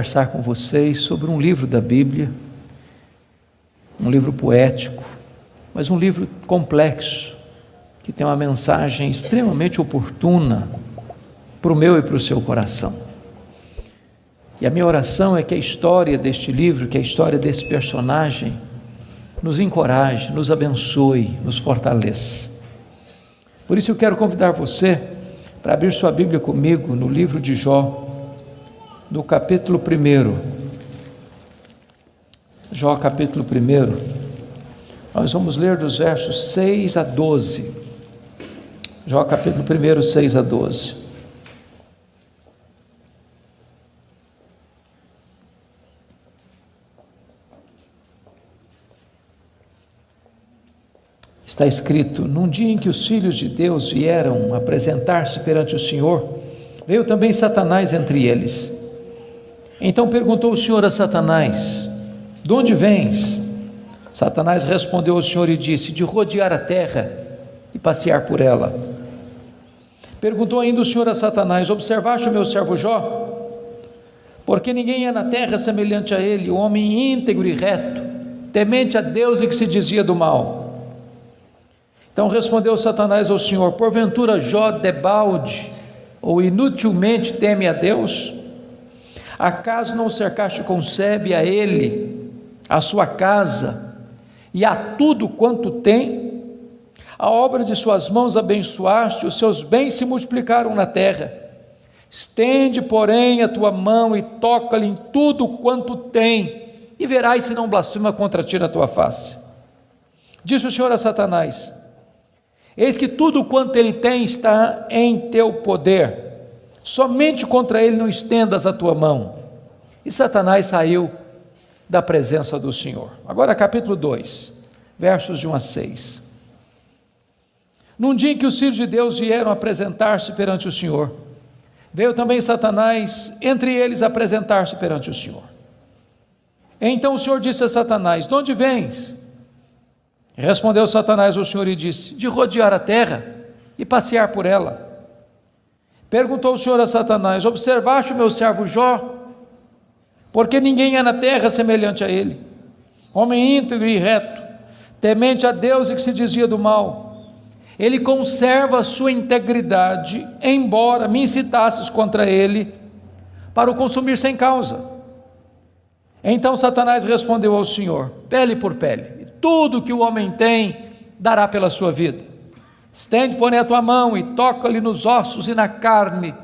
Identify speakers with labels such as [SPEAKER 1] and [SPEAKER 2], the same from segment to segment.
[SPEAKER 1] Conversar com vocês sobre um livro da Bíblia, um livro poético, mas um livro complexo, que tem uma mensagem extremamente oportuna para o meu e para o seu coração. E a minha oração é que a história deste livro, que a história desse personagem, nos encoraje, nos abençoe, nos fortaleça. Por isso eu quero convidar você para abrir sua Bíblia comigo no livro de Jó, no capítulo 1, Jó capítulo 1, nós vamos ler dos versos 6 a 12, Jó capítulo 1, 6 a 12. Está escrito: num dia em que os filhos de Deus vieram apresentar-se perante o Senhor, veio também Satanás entre eles. Então perguntou o Senhor a Satanás: de onde vens? Satanás respondeu ao Senhor e disse: de rodear a terra e passear por ela. Perguntou ainda o Senhor a Satanás: observaste o meu servo Jó? Porque ninguém é na terra semelhante a ele, um homem íntegro e reto, temente a Deus e que se desvia do mal. Então respondeu Satanás ao Senhor: porventura Jó debalde ou inutilmente teme a Deus? Acaso não cercaste com sebe a ele, a sua casa e a tudo quanto tem? A obra de suas mãos abençoaste, os seus bens se multiplicaram na terra. Estende, porém, a tua mão e toca-lhe em tudo quanto tem, e verás se não blasfema contra ti na tua face. Disse o Senhor a Satanás: eis que tudo quanto ele tem está em teu poder, somente contra ele não estendas a tua mão. E Satanás saiu da presença do Senhor. Agora capítulo 2, versos de 1 a 6. Num dia em que os filhos de Deus vieram apresentar-se perante o Senhor, veio também Satanás entre eles apresentar-se perante o Senhor. Então o Senhor disse a Satanás: de onde vens? Respondeu Satanás ao Senhor e disse: de rodear a terra e passear por ela. Perguntou o Senhor a Satanás: observaste o meu servo Jó? Porque ninguém é na terra semelhante a ele, homem íntegro e reto, temente a Deus e que se desvia do mal. Ele conserva a sua integridade, embora me incitasses contra ele para o consumir sem causa. Então Satanás respondeu ao Senhor: pele por pele, tudo que o homem tem dará pela sua vida. Estende, porém, a tua mão e toca-lhe nos ossos e na carne,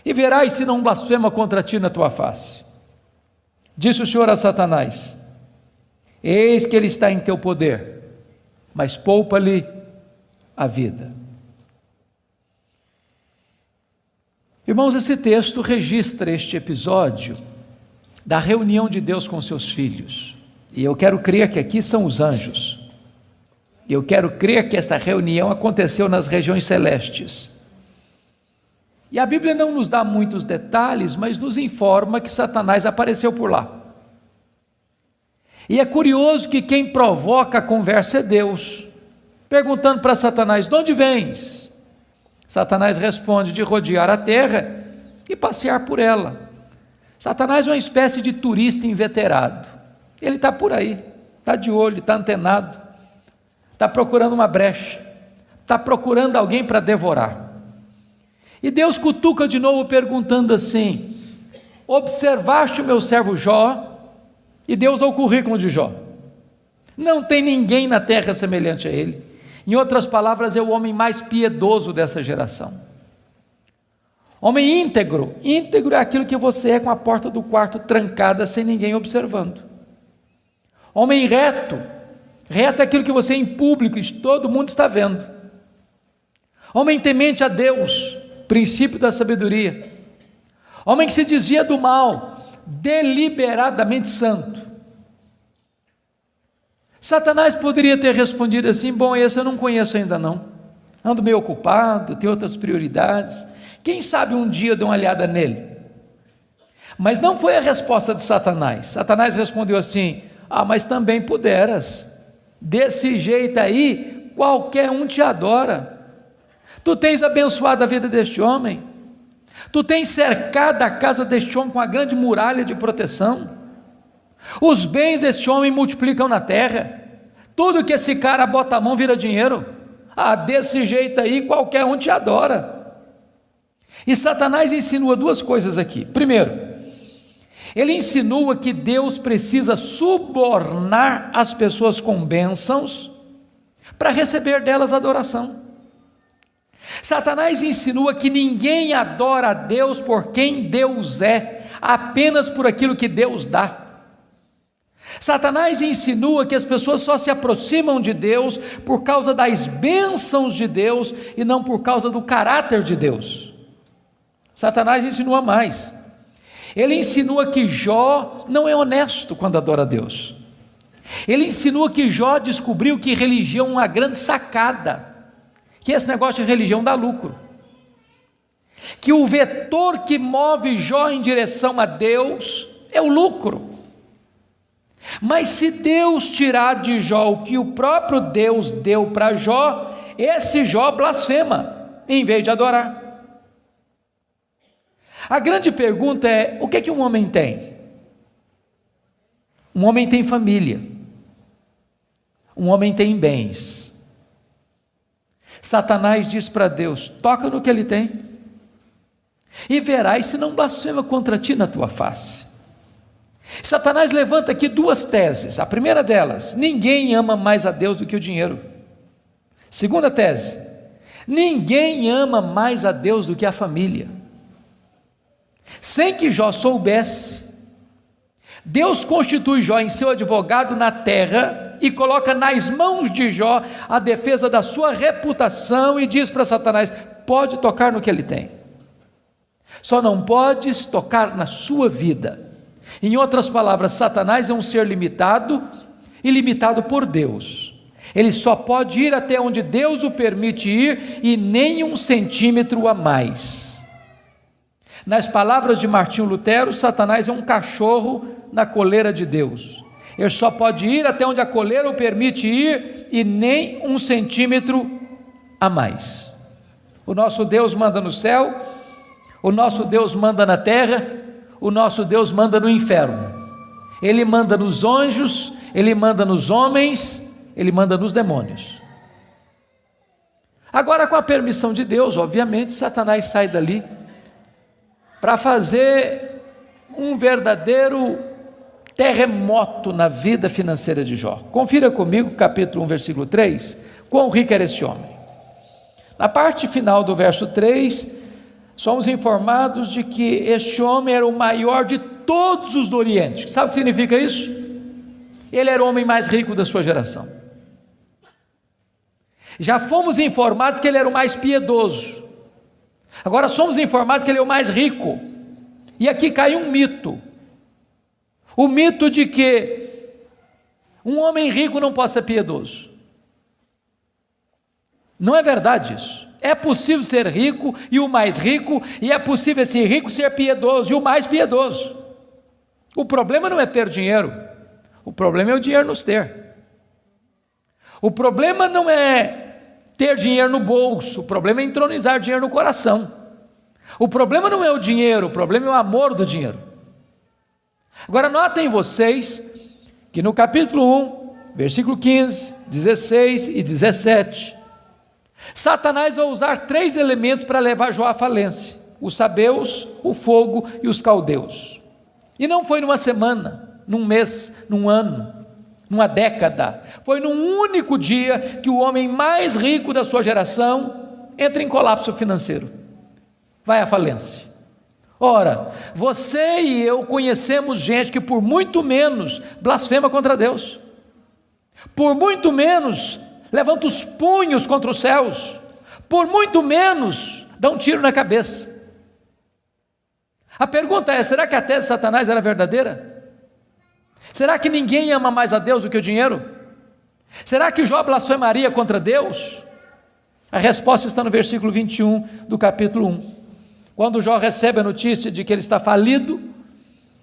[SPEAKER 1] e verás se não blasfema contra ti na tua face. Disse o Senhor a Satanás: eis que ele está em teu poder, mas poupa-lhe a vida. Irmãos, esse texto registra este episódio da reunião de Deus com seus filhos, e eu quero crer que aqui são os anjos. Eu quero crer que esta reunião aconteceu nas regiões celestes. E a Bíblia não nos dá muitos detalhes, mas nos informa que Satanás apareceu por lá. E é curioso que quem provoca a conversa é Deus, perguntando para Satanás: de onde vens? Satanás responde: de rodear a terra e passear por ela. Satanás é uma espécie de turista inveterado. Ele está por aí, está de olho, está antenado, está procurando uma brecha, está procurando alguém para devorar. E Deus cutuca de novo perguntando assim: observaste o meu servo Jó? E Deus dá o currículo de Jó. Não tem ninguém na terra semelhante a ele. Em outras palavras, é o homem mais piedoso dessa geração. Homem íntegro. Íntegro é aquilo que você é com a porta do quarto trancada sem ninguém observando. Homem reto. Reto é aquilo que você é em público e todo mundo está vendo. Homem temente a Deus, princípio da sabedoria. Homem que se desvia do mal, deliberadamente santo. Satanás poderia ter respondido assim: bom, esse eu não conheço ainda não, ando meio ocupado, tenho outras prioridades, quem sabe um dia eu dou uma olhada nele. Mas não foi a resposta de Satanás. Satanás respondeu assim: mas também puderas, desse jeito aí qualquer um te adora. Tu tens abençoado a vida deste homem, Tu tens cercado a casa deste homem com uma grande muralha de proteção. Os bens deste homem multiplicam na terra. Tudo que esse cara bota a mão vira dinheiro. Desse jeito aí qualquer um te adora. E Satanás insinua duas coisas aqui. Primeiro, ele insinua que Deus precisa subornar as pessoas com bênçãos para receber delas adoração. Satanás insinua que ninguém adora a Deus por quem Deus é, apenas por aquilo que Deus dá. Satanás insinua que as pessoas só se aproximam de Deus por causa das bênçãos de Deus e não por causa do caráter de Deus. Satanás insinua mais. Ele insinua que Jó não é honesto quando adora a Deus. Ele insinua que Jó descobriu que religião é uma grande sacada, que esse negócio de religião dá lucro, que o vetor que move Jó em direção a Deus é o lucro. Mas se Deus tirar de Jó o que o próprio Deus deu para Jó, esse Jó blasfema, em vez de adorar. A grande pergunta é: o que é que um homem tem? Um homem tem família, um homem tem bens. Satanás diz para Deus: toca no que ele tem, e verás se não blasfema contra ti na tua face. Satanás levanta aqui duas teses. A primeira delas: ninguém ama mais a Deus do que o dinheiro. Segunda tese: ninguém ama mais a Deus do que a família. Sem que Jó soubesse, Deus constitui Jó em seu advogado na terra e coloca nas mãos de Jó a defesa da sua reputação e diz para Satanás: pode tocar no que ele tem, só não podes tocar na sua vida. Em outras palavras, Satanás é um ser limitado e limitado por Deus. Ele só pode ir até onde Deus o permite ir e nem 1 centímetro a mais. Nas palavras de Martinho Lutero, Satanás é um cachorro na coleira de Deus. Ele só pode ir até onde a coleira o permite ir e nem 1 centímetro a mais. O nosso Deus manda no céu, o nosso Deus manda na terra, o nosso Deus manda no inferno. Ele manda nos anjos, ele manda nos homens, ele manda nos demônios. Agora, com a permissão de Deus, obviamente, Satanás sai dali para fazer um verdadeiro terremoto na vida financeira de Jó. Confira comigo, capítulo 1, versículo 3, quão rico era este homem. Na parte final do verso 3, somos informados de que este homem era o maior de todos os do Oriente. Sabe o que significa isso? Ele era o homem mais rico da sua geração. Já fomos informados que ele era o mais piedoso. Agora somos informados que ele é o mais rico. E aqui cai um mito. O mito de que um homem rico não pode ser piedoso. Não é verdade isso. É possível ser rico e o mais rico, e é possível esse rico ser piedoso e o mais piedoso. O problema não é ter dinheiro, o problema é o dinheiro nos ter. O problema não é ter dinheiro no bolso, o problema é entronizar dinheiro no coração. O problema não é o dinheiro, o problema é o amor do dinheiro. Agora notem vocês que no capítulo 1, versículo 15, 16 e 17, Satanás vai usar 3 elementos para levar Jó à falência: os sabeus, o fogo e os caldeus. E não foi numa semana, num mês, num ano, numa década, foi num único dia que o homem mais rico da sua geração entra em colapso financeiro, vai à falência. Ora, você e eu conhecemos gente que por muito menos blasfema contra Deus, por muito menos levanta os punhos contra os céus, por muito menos dá um tiro na cabeça. A pergunta é: será que a tese de Satanás era verdadeira? Será que ninguém ama mais a Deus do que o dinheiro? Será que Jó blasfemaria contra Deus? A resposta está no versículo 21 do capítulo 1. Quando Jó recebe a notícia de que ele está falido,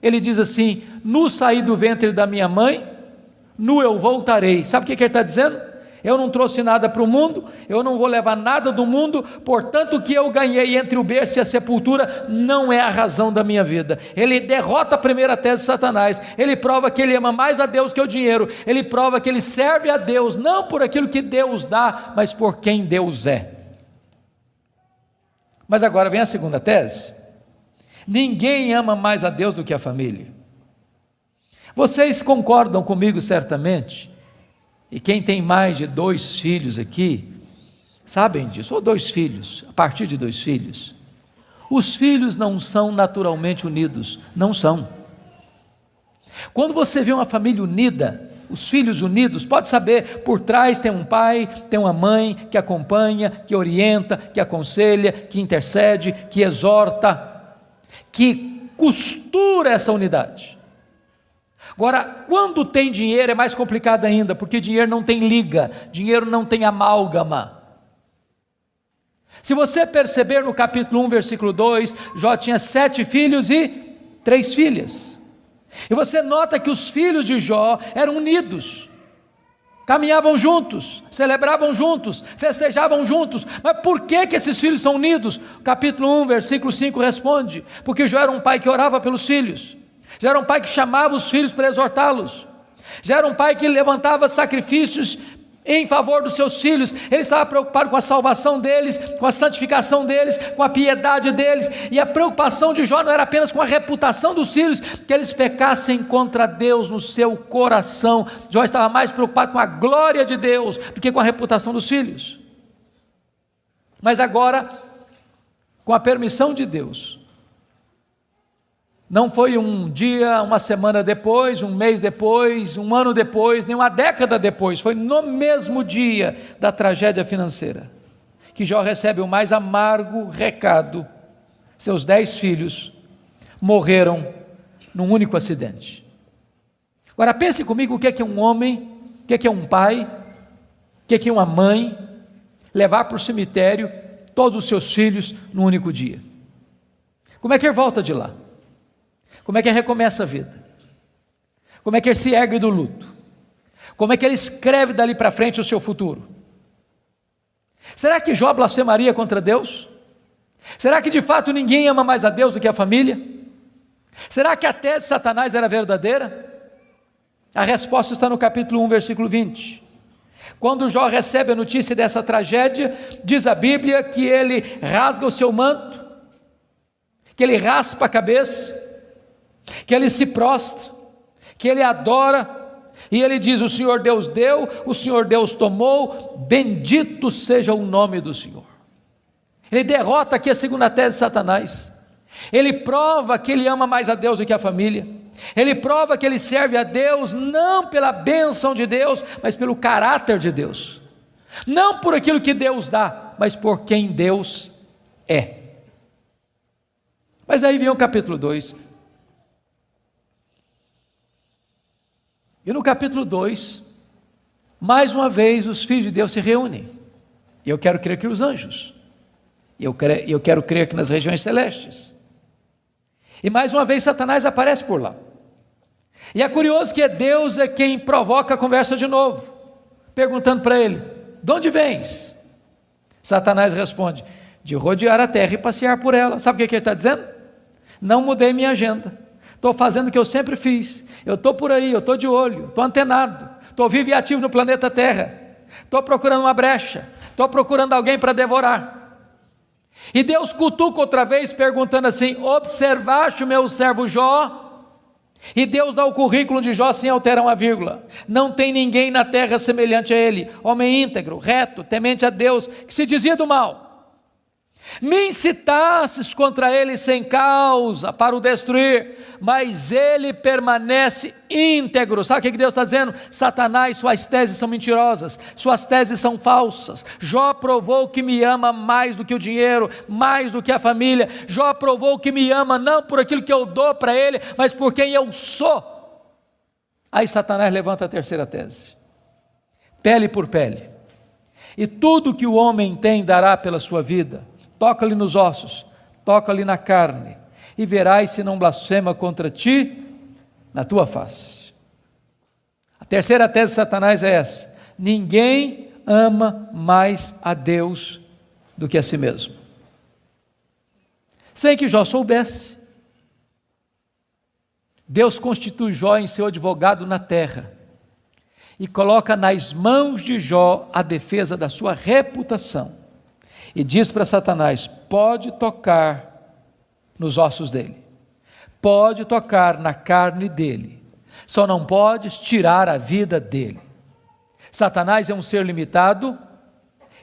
[SPEAKER 1] ele diz assim: nu saí do ventre da minha mãe, nu eu voltarei. Sabe o que ele está dizendo? Eu não trouxe nada para o mundo, eu não vou levar nada do mundo, portanto o que eu ganhei entre o berço e a sepultura não é a razão da minha vida. Ele derrota a primeira tese de Satanás, ele prova que ele ama mais a Deus que o dinheiro, ele prova que ele serve a Deus, não por aquilo que Deus dá, mas por quem Deus é. Mas agora vem a segunda tese: ninguém ama mais a Deus do que a família. Vocês concordam comigo certamente, e quem tem mais de 2 filhos aqui, sabem disso, ou 2 filhos, a partir de 2 filhos, os filhos não são naturalmente unidos, não são. Quando você vê uma família unida, os filhos unidos, pode saber, por trás tem um pai, tem uma mãe que acompanha, que orienta, que aconselha, que intercede, que exorta, que costura essa unidade. Agora, quando tem dinheiro é mais complicado ainda, porque dinheiro não tem liga, dinheiro não tem amálgama. Se você perceber no capítulo 1, versículo 2, Jó tinha 7 filhos e 3 filhas. E você nota que os filhos de Jó eram unidos, caminhavam juntos, celebravam juntos, festejavam juntos. Mas por que esses filhos são unidos? Capítulo 1, versículo 5 responde: porque Jó era um pai que orava pelos filhos, já era um pai que chamava os filhos para exortá-los, já era um pai que levantava sacrifícios em favor dos seus filhos. Ele estava preocupado com a salvação deles, com a santificação deles, com a piedade deles, e a preocupação de Jó não era apenas com a reputação dos filhos, que eles pecassem contra Deus no seu coração. Jó estava mais preocupado com a glória de Deus do que com a reputação dos filhos. Mas agora, com a permissão de Deus, não foi um dia, uma semana depois, um mês depois, um ano depois, nem uma década depois, foi no mesmo dia da tragédia financeira, que Jó recebe o mais amargo recado: seus 10 filhos morreram num único acidente. Agora pense comigo, o que é um homem, o que é um pai, o que é uma mãe, levar para o cemitério todos os seus filhos num único dia. Como é que ele volta de lá? Como é que ele recomeça a vida? Como é que ele se ergue do luto? Como é que ele escreve dali para frente o seu futuro? Será que Jó blasfemaria contra Deus? Será que de fato ninguém ama mais a Deus do que a família? Será que a tese de Satanás era verdadeira? A resposta está no capítulo 1, versículo 20. Quando Jó recebe a notícia dessa tragédia, diz a Bíblia que ele rasga o seu manto, que ele raspa a cabeça, que ele se prostra, que ele adora, e ele diz: o Senhor Deus deu, o Senhor Deus tomou, bendito seja o nome do Senhor. Ele derrota aqui a segunda tese de Satanás. Ele prova que ele ama mais a Deus do que a família. Ele prova que ele serve a Deus não pela bênção de Deus, mas pelo caráter de Deus, não por aquilo que Deus dá, mas por quem Deus é. Mas aí vem o capítulo 2. E no capítulo 2, mais uma vez os filhos de Deus se reúnem. E eu quero crer que os anjos, eu quero crer que nas regiões celestes. E mais uma vez Satanás aparece por lá. E é curioso que Deus é quem provoca a conversa de novo, perguntando para ele: de onde vens? Satanás responde: de rodear a terra e passear por ela. Sabe o que ele está dizendo? Não mudei minha agenda, estou fazendo o que eu sempre fiz, eu estou por aí, eu estou de olho, estou antenado, estou vivo e ativo no planeta Terra, estou procurando uma brecha, estou procurando alguém para devorar. E Deus cutuca outra vez, perguntando assim: observaste o meu servo Jó? E Deus dá o currículo de Jó sem alterar uma vírgula: não tem ninguém na terra semelhante a ele, homem íntegro, reto, temente a Deus, que se dizia do mal. Me incitasses contra ele sem causa para o destruir, mas ele permanece íntegro. Sabe o que Deus está dizendo? Satanás, suas teses são mentirosas, suas teses são falsas. Jó provou que me ama mais do que o dinheiro, mais do que a família. Jó provou que me ama não por aquilo que eu dou para ele, mas por quem eu sou. Aí Satanás levanta a terceira tese: pele por pele, e tudo que o homem tem dará pela sua vida. Toca-lhe nos ossos, toca-lhe na carne, e verás se não blasfema contra ti na tua face. A terceira tese de Satanás é essa: ninguém ama mais a Deus do que a si mesmo? Sem que Jó soubesse, Deus constitui Jó em seu advogado na terra e coloca nas mãos de Jó a defesa da sua reputação e diz para Satanás: pode tocar nos ossos dele, pode tocar na carne dele, só não podes tirar a vida dele. Satanás é um ser limitado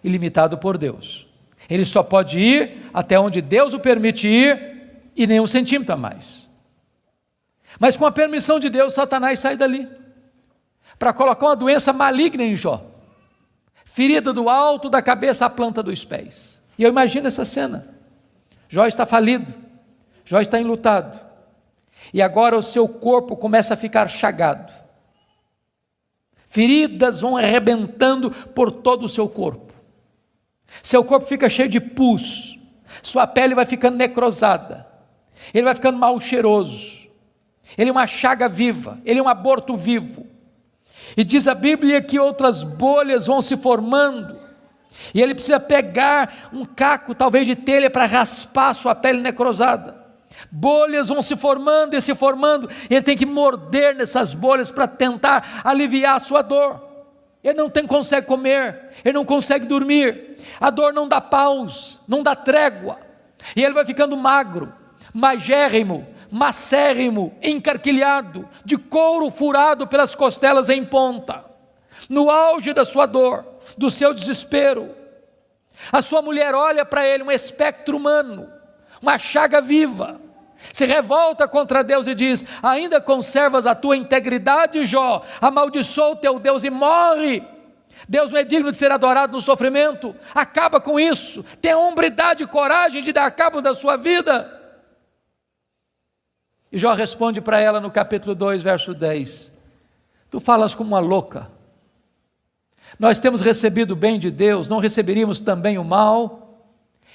[SPEAKER 1] e limitado por Deus. Ele só pode ir até onde Deus o permite ir e nem um centímetro a mais. Mas com a permissão de Deus, Satanás sai dali para colocar uma doença maligna em Jó, ferida do alto da cabeça à planta dos pés. E eu imagino essa cena. Jó está falido, Jó está enlutado, e agora o seu corpo começa a ficar chagado. Feridas vão arrebentando por todo o seu corpo. Seu corpo fica cheio de pus, sua pele vai ficando necrosada, ele vai ficando mal cheiroso, ele é uma chaga viva, ele é um aborto vivo. E diz a Bíblia que outras bolhas vão se formando, e ele precisa pegar um caco, talvez de telha, para raspar sua pele necrosada. Bolhas vão se formando e se formando, e ele tem que morder nessas bolhas para tentar aliviar a sua dor. Ele não consegue comer, ele não consegue dormir, a dor não dá pausa, não dá trégua, e ele vai ficando magro, magérrimo, macérrimo, encarquilhado, de couro furado pelas costelas em ponta, no auge da sua dor, do seu desespero. A sua mulher olha para ele, um espectro humano, uma chaga viva, se revolta contra Deus e diz: ainda conservas a tua integridade, Jó? Amaldiçoa o teu Deus e morre. Deus não é digno de ser adorado no sofrimento. Acaba com isso, tenha hombridade e coragem de dar cabo da sua vida. E Jó responde para ela no capítulo 2, verso 10: tu falas como uma louca. Nós temos recebido o bem de Deus, não receberíamos também o mal?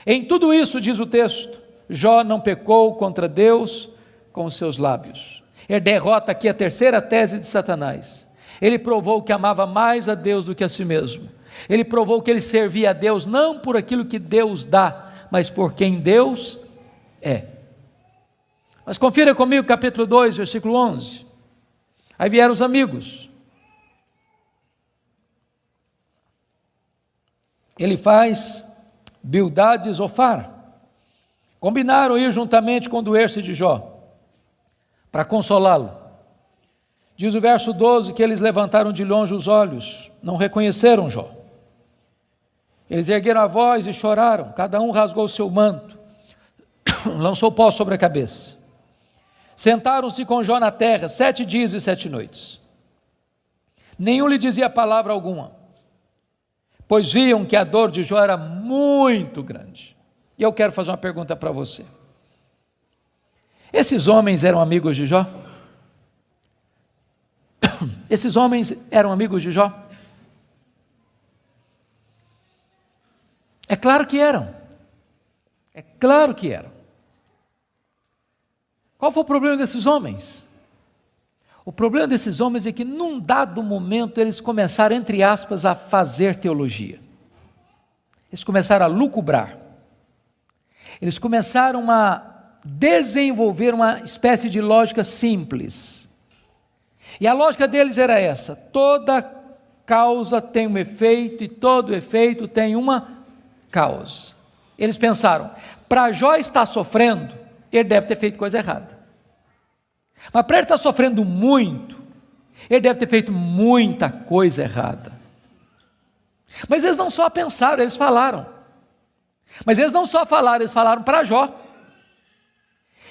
[SPEAKER 1] Em tudo isso, diz o texto, Jó não pecou contra Deus com os seus lábios. Ele derrota aqui a terceira tese de Satanás. Ele provou que amava mais a Deus do que a si mesmo. Ele provou que ele servia a Deus não por aquilo que Deus dá, mas por quem Deus é. Mas confira comigo capítulo 2, versículo 11. Aí vieram os amigos. Ele faz Bildade e Zofar. Combinaram ir juntamente com doer-se de Jó, para consolá-lo. Diz o verso 12 que eles levantaram de longe os olhos, não reconheceram Jó. Eles ergueram a voz e choraram, cada um rasgou o seu manto, lançou pó sobre a cabeça. Sentaram-se com Jó na terra 7 dias e 7 noites. Nenhum lhe dizia palavra alguma, pois viam que a dor de Jó era muito grande. E eu quero fazer uma pergunta para você. Esses homens eram amigos de Jó? Esses homens eram amigos de Jó? É claro que eram. É claro que eram. Qual foi o problema desses homens? O problema desses homens é que num dado momento eles começaram, entre aspas, a fazer teologia. Eles começaram a lucubrar. Eles começaram a desenvolver uma espécie de lógica simples. E a lógica deles era essa: toda causa tem um efeito e todo efeito tem uma causa. Eles pensaram, para Jó estar sofrendo, ele deve ter feito coisa errada. Mas para ele estar sofrendo muito, ele deve ter feito muita coisa errada. Mas eles não só pensaram, eles falaram. Mas eles não só falaram, eles falaram para Jó.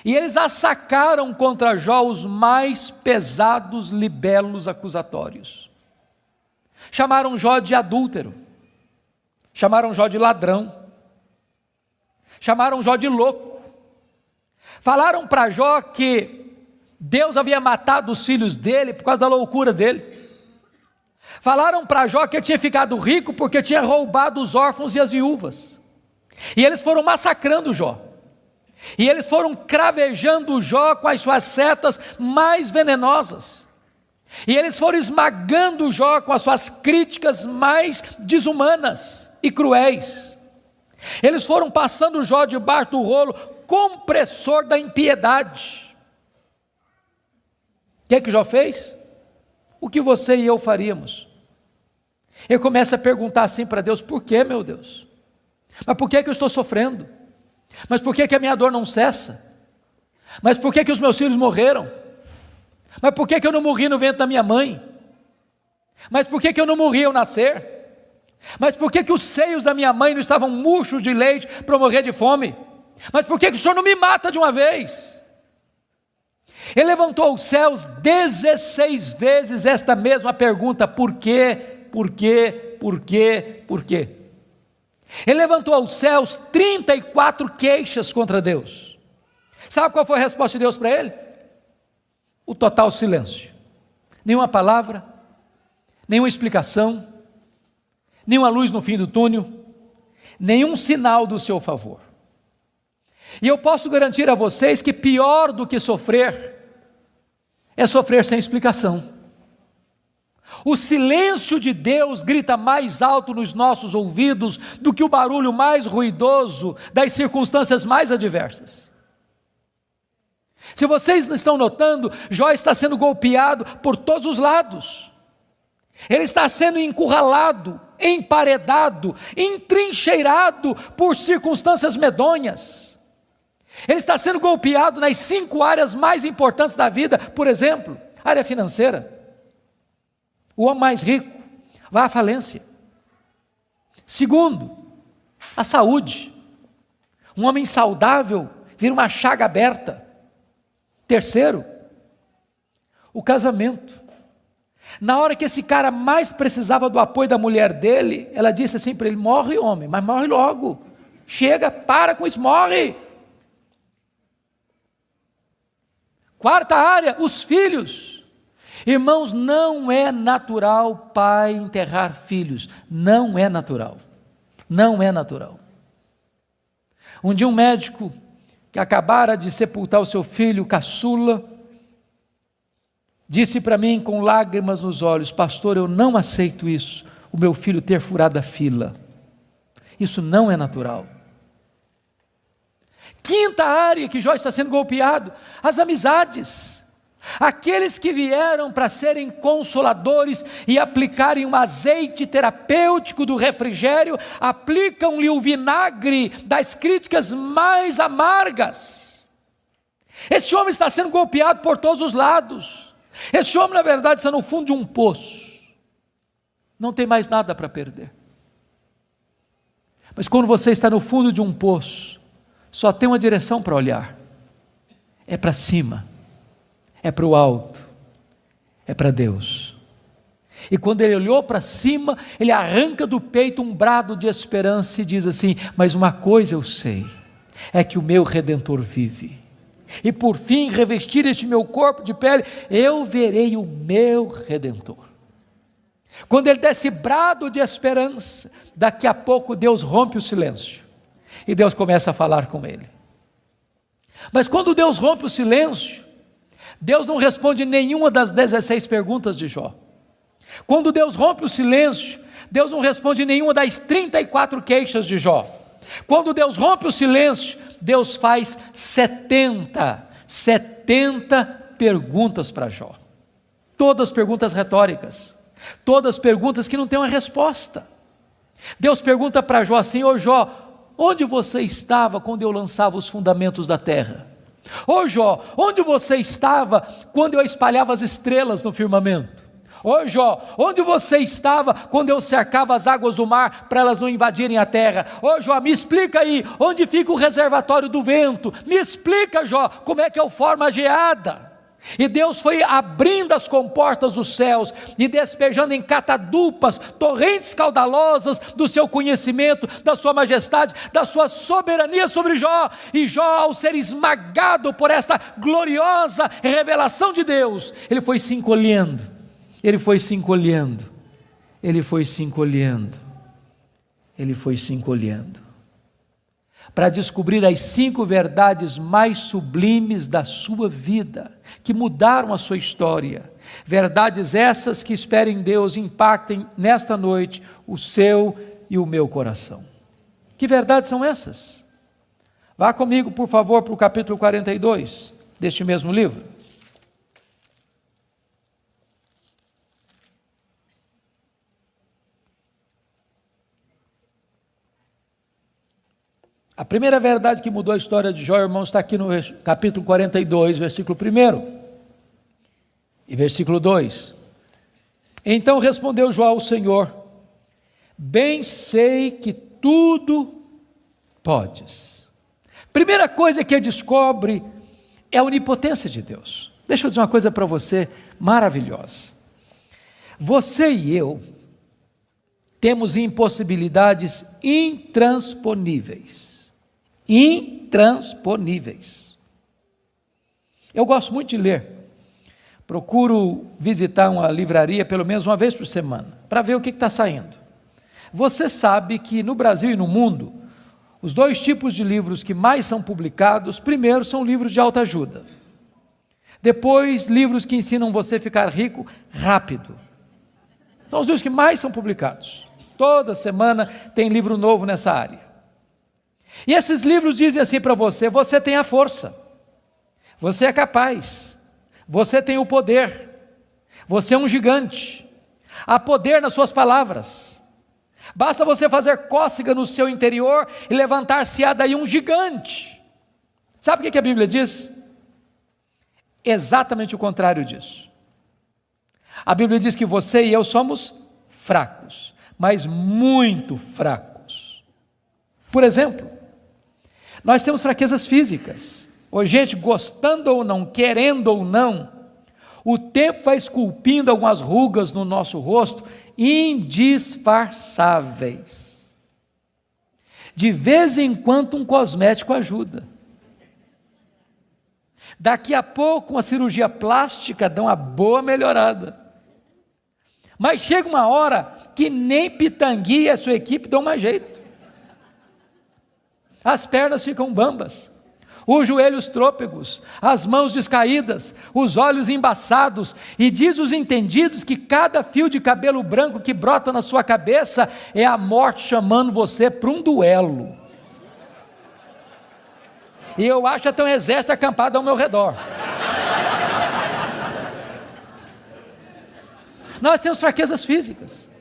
[SPEAKER 1] E eles assacaram contra Jó os mais pesados libelos acusatórios. Chamaram Jó de adúltero, chamaram Jó de ladrão, chamaram Jó de louco. Falaram para Jó que Deus havia matado os filhos dele por causa da loucura dele. Falaram para Jó que ele tinha ficado rico porque tinha roubado os órfãos e as viúvas. E eles foram massacrando Jó. E eles foram cravejando Jó com as suas setas mais venenosas. E eles foram esmagando Jó com as suas críticas mais desumanas e cruéis. Eles foram passando Jó debaixo do rolo compressor da impiedade. O que é que Jó fez? O que você e eu faríamos? Ele começa a perguntar assim para Deus: por que, meu Deus? Mas por que eu estou sofrendo? Mas por que a minha dor não cessa? Mas por que os meus filhos morreram? Mas por que eu não morri no ventre da minha mãe? Mas por que eu não morri ao nascer? Mas por que os seios da minha mãe não estavam murchos de leite para eu morrer de fome? Mas por que o Senhor não me mata de uma vez? Ele levantou os céus 16 vezes esta mesma pergunta: por quê, por quê, por quê, por quê? Ele levantou aos céus 34 queixas contra Deus. Sabe qual foi a resposta de Deus para ele? O total silêncio. Nenhuma palavra, nenhuma explicação, nenhuma luz no fim do túnel, nenhum sinal do seu favor. E eu posso garantir a vocês que pior do que sofrer é sofrer sem explicação. O silêncio de Deus grita mais alto nos nossos ouvidos do que o barulho mais ruidoso das circunstâncias mais adversas. Se vocês não estão notando, Jó está sendo golpeado por todos os lados. Ele está sendo encurralado, emparedado, entrincheirado por circunstâncias medonhas. Ele está sendo golpeado nas 5 áreas mais importantes da vida. Por exemplo, área financeira. O homem mais rico vai à falência. Segundo, a saúde. Um homem saudável vira uma chaga aberta. Terceiro, o casamento. Na hora que esse cara mais precisava do apoio da mulher dele, ela disse assim para ele: morre, homem, mas morre logo. Chega, para com isso, morre. Quarta área, os filhos. Irmãos, não é natural pai enterrar filhos. Não é natural. Não é natural. Um dia um médico que acabara de sepultar o seu filho caçula, disse para mim com lágrimas nos olhos: pastor, eu não aceito isso, o meu filho ter furado a fila. Isso não é natural. Quinta área que Jó está sendo golpeado: as amizades. Aqueles que vieram para serem consoladores e aplicarem um azeite terapêutico do refrigério, aplicam-lhe o vinagre das críticas mais amargas. Esse homem está sendo golpeado por todos os lados. Esse homem, na verdade, está no fundo de um poço. Não tem mais nada para perder. Mas quando você está no fundo de um poço, só tem uma direção para olhar: é para cima. É para o alto, é para Deus. E quando ele olhou para cima, ele arranca do peito um brado de esperança e diz assim: mas uma coisa eu sei, é que o meu Redentor vive, e por fim revestir este meu corpo de pele, eu verei o meu Redentor. Quando ele dá esse brado de esperança, daqui a pouco Deus rompe o silêncio, e Deus começa a falar com ele. Mas quando Deus rompe o silêncio, Deus não responde nenhuma das 16 perguntas de Jó. Quando Deus rompe o silêncio, Deus não responde nenhuma das 34 queixas de Jó. Quando Deus rompe o silêncio, Deus faz 70 perguntas para Jó. Todas perguntas retóricas, todas perguntas que não têm uma resposta. Deus pergunta para Jó assim: ô Jó, onde você estava quando eu lançava os fundamentos da terra? Ô Jó, onde você estava quando eu espalhava as estrelas no firmamento? Ô Jó, onde você estava quando eu cercava as águas do mar para elas não invadirem a terra? Ô Jó, me explica aí, onde fica o reservatório do vento? Me explica, Jó, como é que eu formo a geada? E Deus foi abrindo as comportas dos céus e despejando em catadupas, torrentes caudalosas do seu conhecimento, da sua majestade, da sua soberania sobre Jó. E Jó, ao ser esmagado por esta gloriosa revelação de Deus, ele foi se encolhendo, ele foi se encolhendo, ele foi se encolhendo, ele foi se encolhendo. para descobrir as 5 verdades mais sublimes da sua vida, que mudaram a sua história. Verdades essas que, espero em Deus, impactem nesta noite o seu e o meu coração. Que verdades são essas? Vá comigo, por favor, para o capítulo 42 deste mesmo livro. A primeira verdade que mudou a história de Jó, irmãos, está aqui no capítulo 42, versículo 1 e versículo 2. Então respondeu Jó ao Senhor: bem sei que tudo podes. Primeira coisa que ele descobre é a onipotência de Deus. Deixa eu dizer uma coisa para você maravilhosa. Você e eu temos impossibilidades intransponíveis. Intransponíveis. Eu gosto muito de ler. Procuro visitar uma livraria pelo menos uma vez por semana, para ver o que está saindo. Você sabe que no Brasil e no mundo, os 2 tipos de livros que mais são publicados, primeiro são livros de autoajuda. Depois, livros que ensinam você a ficar rico rápido. São os livros que mais são publicados. Toda semana tem livro novo nessa área. E esses livros dizem assim para você: você tem a força, você é capaz, você tem o poder, você é um gigante, há poder nas suas palavras, basta você fazer cócega no seu interior e levantar-se-á daí um gigante. Sabe o que a Bíblia diz? Exatamente o contrário disso. A Bíblia diz que você e eu somos fracos, mas muito fracos. Por exemplo, nós temos fraquezas físicas. Ô, gente, gostando ou não, querendo ou não, o tempo vai esculpindo algumas rugas no nosso rosto, indisfarçáveis. De vez em quando um cosmético ajuda. Daqui a pouco uma cirurgia plástica dá uma boa melhorada. Mas chega uma hora que nem Pitangui e a sua equipe dão mais jeito. As pernas ficam bambas, os joelhos trôpegos, as mãos descaídas, os olhos embaçados, e diz os entendidos que cada fio de cabelo branco que brota na sua cabeça é a morte chamando você para um duelo. E eu acho até um exército acampado ao meu redor. Nós temos fraquezas físicas.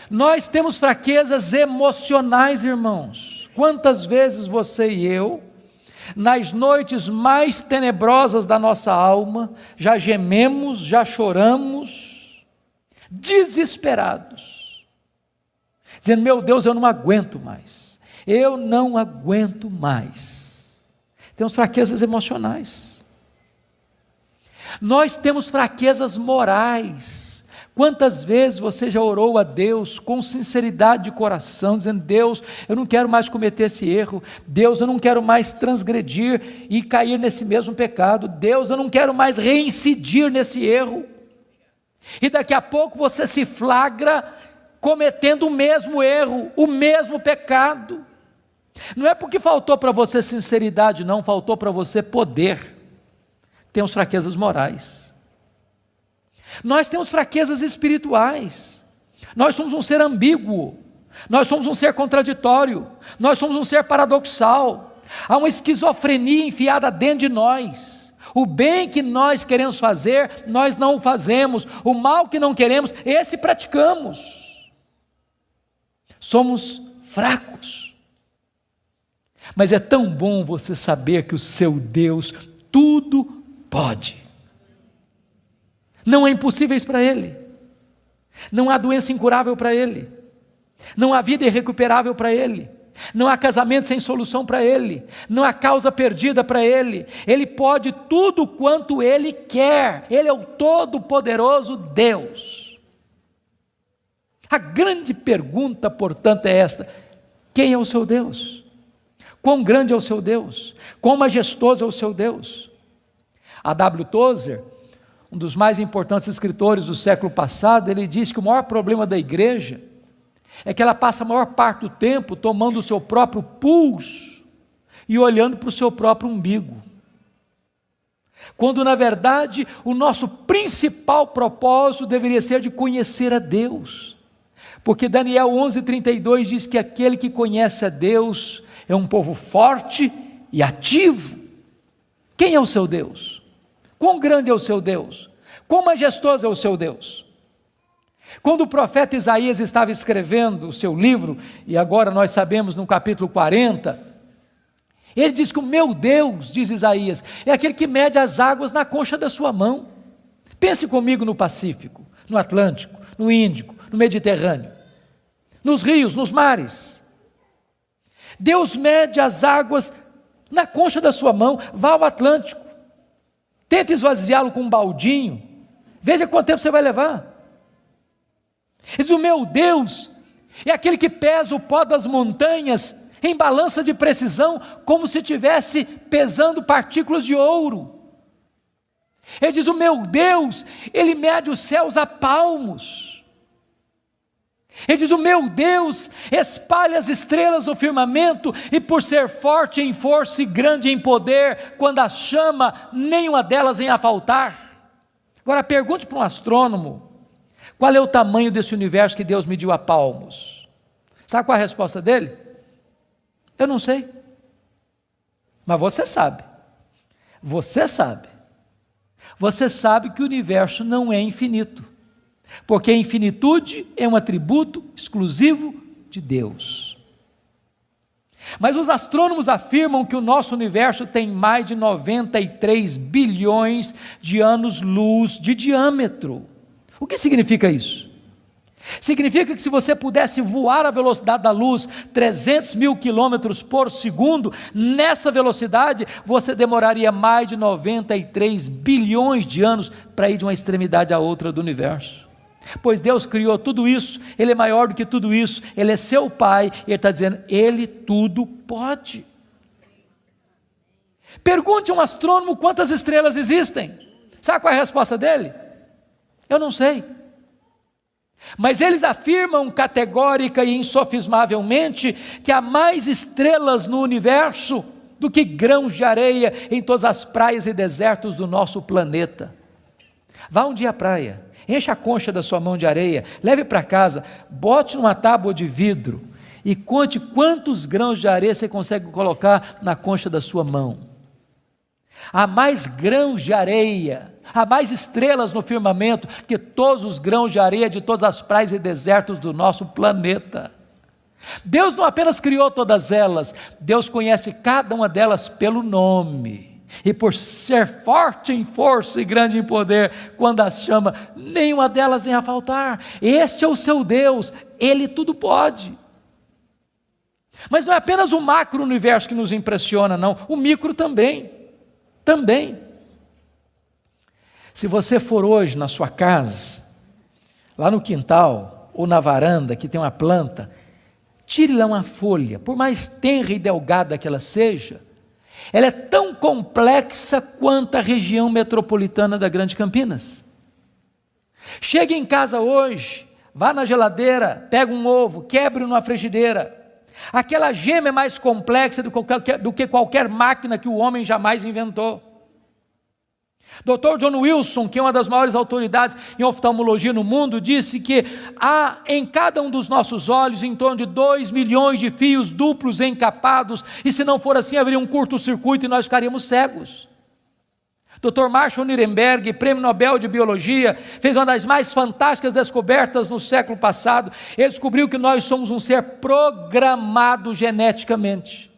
[SPEAKER 1] Nós temos fraquezas emocionais, irmãos. Quantas vezes você e eu, nas noites mais tenebrosas da nossa alma, já gememos, já choramos, desesperados, dizendo: meu Deus, eu não aguento mais, eu não aguento mais. Temos fraquezas emocionais. Nós temos fraquezas morais. Quantas vezes você já orou a Deus com sinceridade de coração, dizendo: Deus, eu não quero mais cometer esse erro, Deus, eu não quero mais transgredir e cair nesse mesmo pecado, Deus, eu não quero mais reincidir nesse erro, e daqui a pouco você se flagra cometendo o mesmo erro, o mesmo pecado. Não é porque faltou para você sinceridade, não, faltou para você poder. Temos fraquezas morais. Nós temos fraquezas espirituais. Nós somos um ser ambíguo, nós somos um ser contraditório, nós somos um ser paradoxal. Há uma esquizofrenia enfiada dentro de nós. O bem que nós queremos fazer, nós não o fazemos. O mal que não queremos, esse praticamos. Somos fracos. Mas é tão bom você saber que o seu Deus tudo pode. Não há impossíveis para Ele, não há doença incurável para Ele, não há vida irrecuperável para Ele, não há casamento sem solução para Ele, não há causa perdida para Ele. Ele pode tudo quanto Ele quer, Ele é o todo-poderoso Deus. A grande pergunta, portanto, é esta: quem é o seu Deus? Quão grande é o seu Deus? Quão majestoso é o seu Deus? A W. Tozer, um dos mais importantes escritores do século passado, ele diz que o maior problema da igreja é que ela passa a maior parte do tempo tomando o seu próprio pulso e olhando para o seu próprio umbigo. Quando na verdade o nosso principal propósito deveria ser de conhecer a Deus. Porque Daniel 11:32 diz que aquele que conhece a Deus é um povo forte e ativo. Quem é o seu Deus? Quão grande é o seu Deus? Quão majestoso é o seu Deus? Quando o profeta Isaías estava escrevendo o seu livro, e agora nós sabemos no capítulo 40, ele diz que o meu Deus, diz Isaías, é aquele que mede as águas na concha da sua mão. Pense comigo no Pacífico, no Atlântico, no Índico, no Mediterrâneo, nos rios, nos mares. Deus mede as águas na concha da sua mão. Vá ao Atlântico, tente esvaziá-lo com um baldinho, veja quanto tempo você vai levar. Diz: o meu Deus é aquele que pesa o pó das montanhas em balança de precisão, como se estivesse pesando partículas de ouro. Ele diz: o meu Deus, ele mede os céus a palmos. Ele diz: o meu Deus espalha as estrelas no firmamento, e por ser forte em força e grande em poder, quando as chama, nenhuma delas vem a faltar. Agora pergunte para um astrônomo, qual é o tamanho desse universo que Deus mediu a palmos? Sabe qual é a resposta dele? Eu não sei. Mas você sabe. Você sabe. Você sabe que o universo não é infinito, porque a infinitude é um atributo exclusivo de Deus. Mas os astrônomos afirmam que o nosso universo tem mais de 93 bilhões de anos-luz de diâmetro. O que significa isso? Significa que se você pudesse voar à velocidade da luz, 300 mil quilômetros por segundo, nessa velocidade você demoraria mais de 93 bilhões de anos para ir de uma extremidade à outra do universo. Pois Deus criou tudo isso, Ele é maior do que tudo isso, Ele é seu Pai, e Ele está dizendo, Ele tudo pode. Pergunte a um astrônomo quantas estrelas existem. Sabe qual é a resposta dele? Eu não sei. Mas eles afirmam categórica e insofismavelmente que há mais estrelas no universo do que grãos de areia em todas as praias e desertos do nosso planeta. Vá um dia à praia, encha a concha da sua mão de areia, leve para casa, bote numa tábua de vidro e conte quantos grãos de areia você consegue colocar na concha da sua mão. Há mais grãos de areia, há mais estrelas no firmamento que todos os grãos de areia de todas as praias e desertos do nosso planeta. Deus não apenas criou todas elas, Deus conhece cada uma delas pelo nome, e por ser forte em força e grande em poder, quando as chama, nenhuma delas vem a faltar. Este é o seu Deus, Ele tudo pode. Mas não é apenas o macro-universo que nos impressiona, não, o micro também. Se você for hoje na sua casa, lá no quintal ou na varanda que tem uma planta, tire lá uma folha, por mais tenra e delgada que ela seja, ela é tão complexa quanto a região metropolitana da Grande Campinas. Chegue em casa hoje, vá na geladeira, pega um ovo, quebre numa frigideira. Aquela gema é mais complexa do que qualquer máquina que o homem jamais inventou. Dr. John Wilson, que é uma das maiores autoridades em oftalmologia no mundo, disse que há em cada um dos nossos olhos em torno de 2 milhões de fios duplos encapados, e se não for assim haveria um curto-circuito e nós ficaríamos cegos. Dr. Marshall Nirenberg, prêmio Nobel de Biologia, fez uma das mais fantásticas descobertas no século passado. Ele descobriu que nós somos um ser programado geneticamente.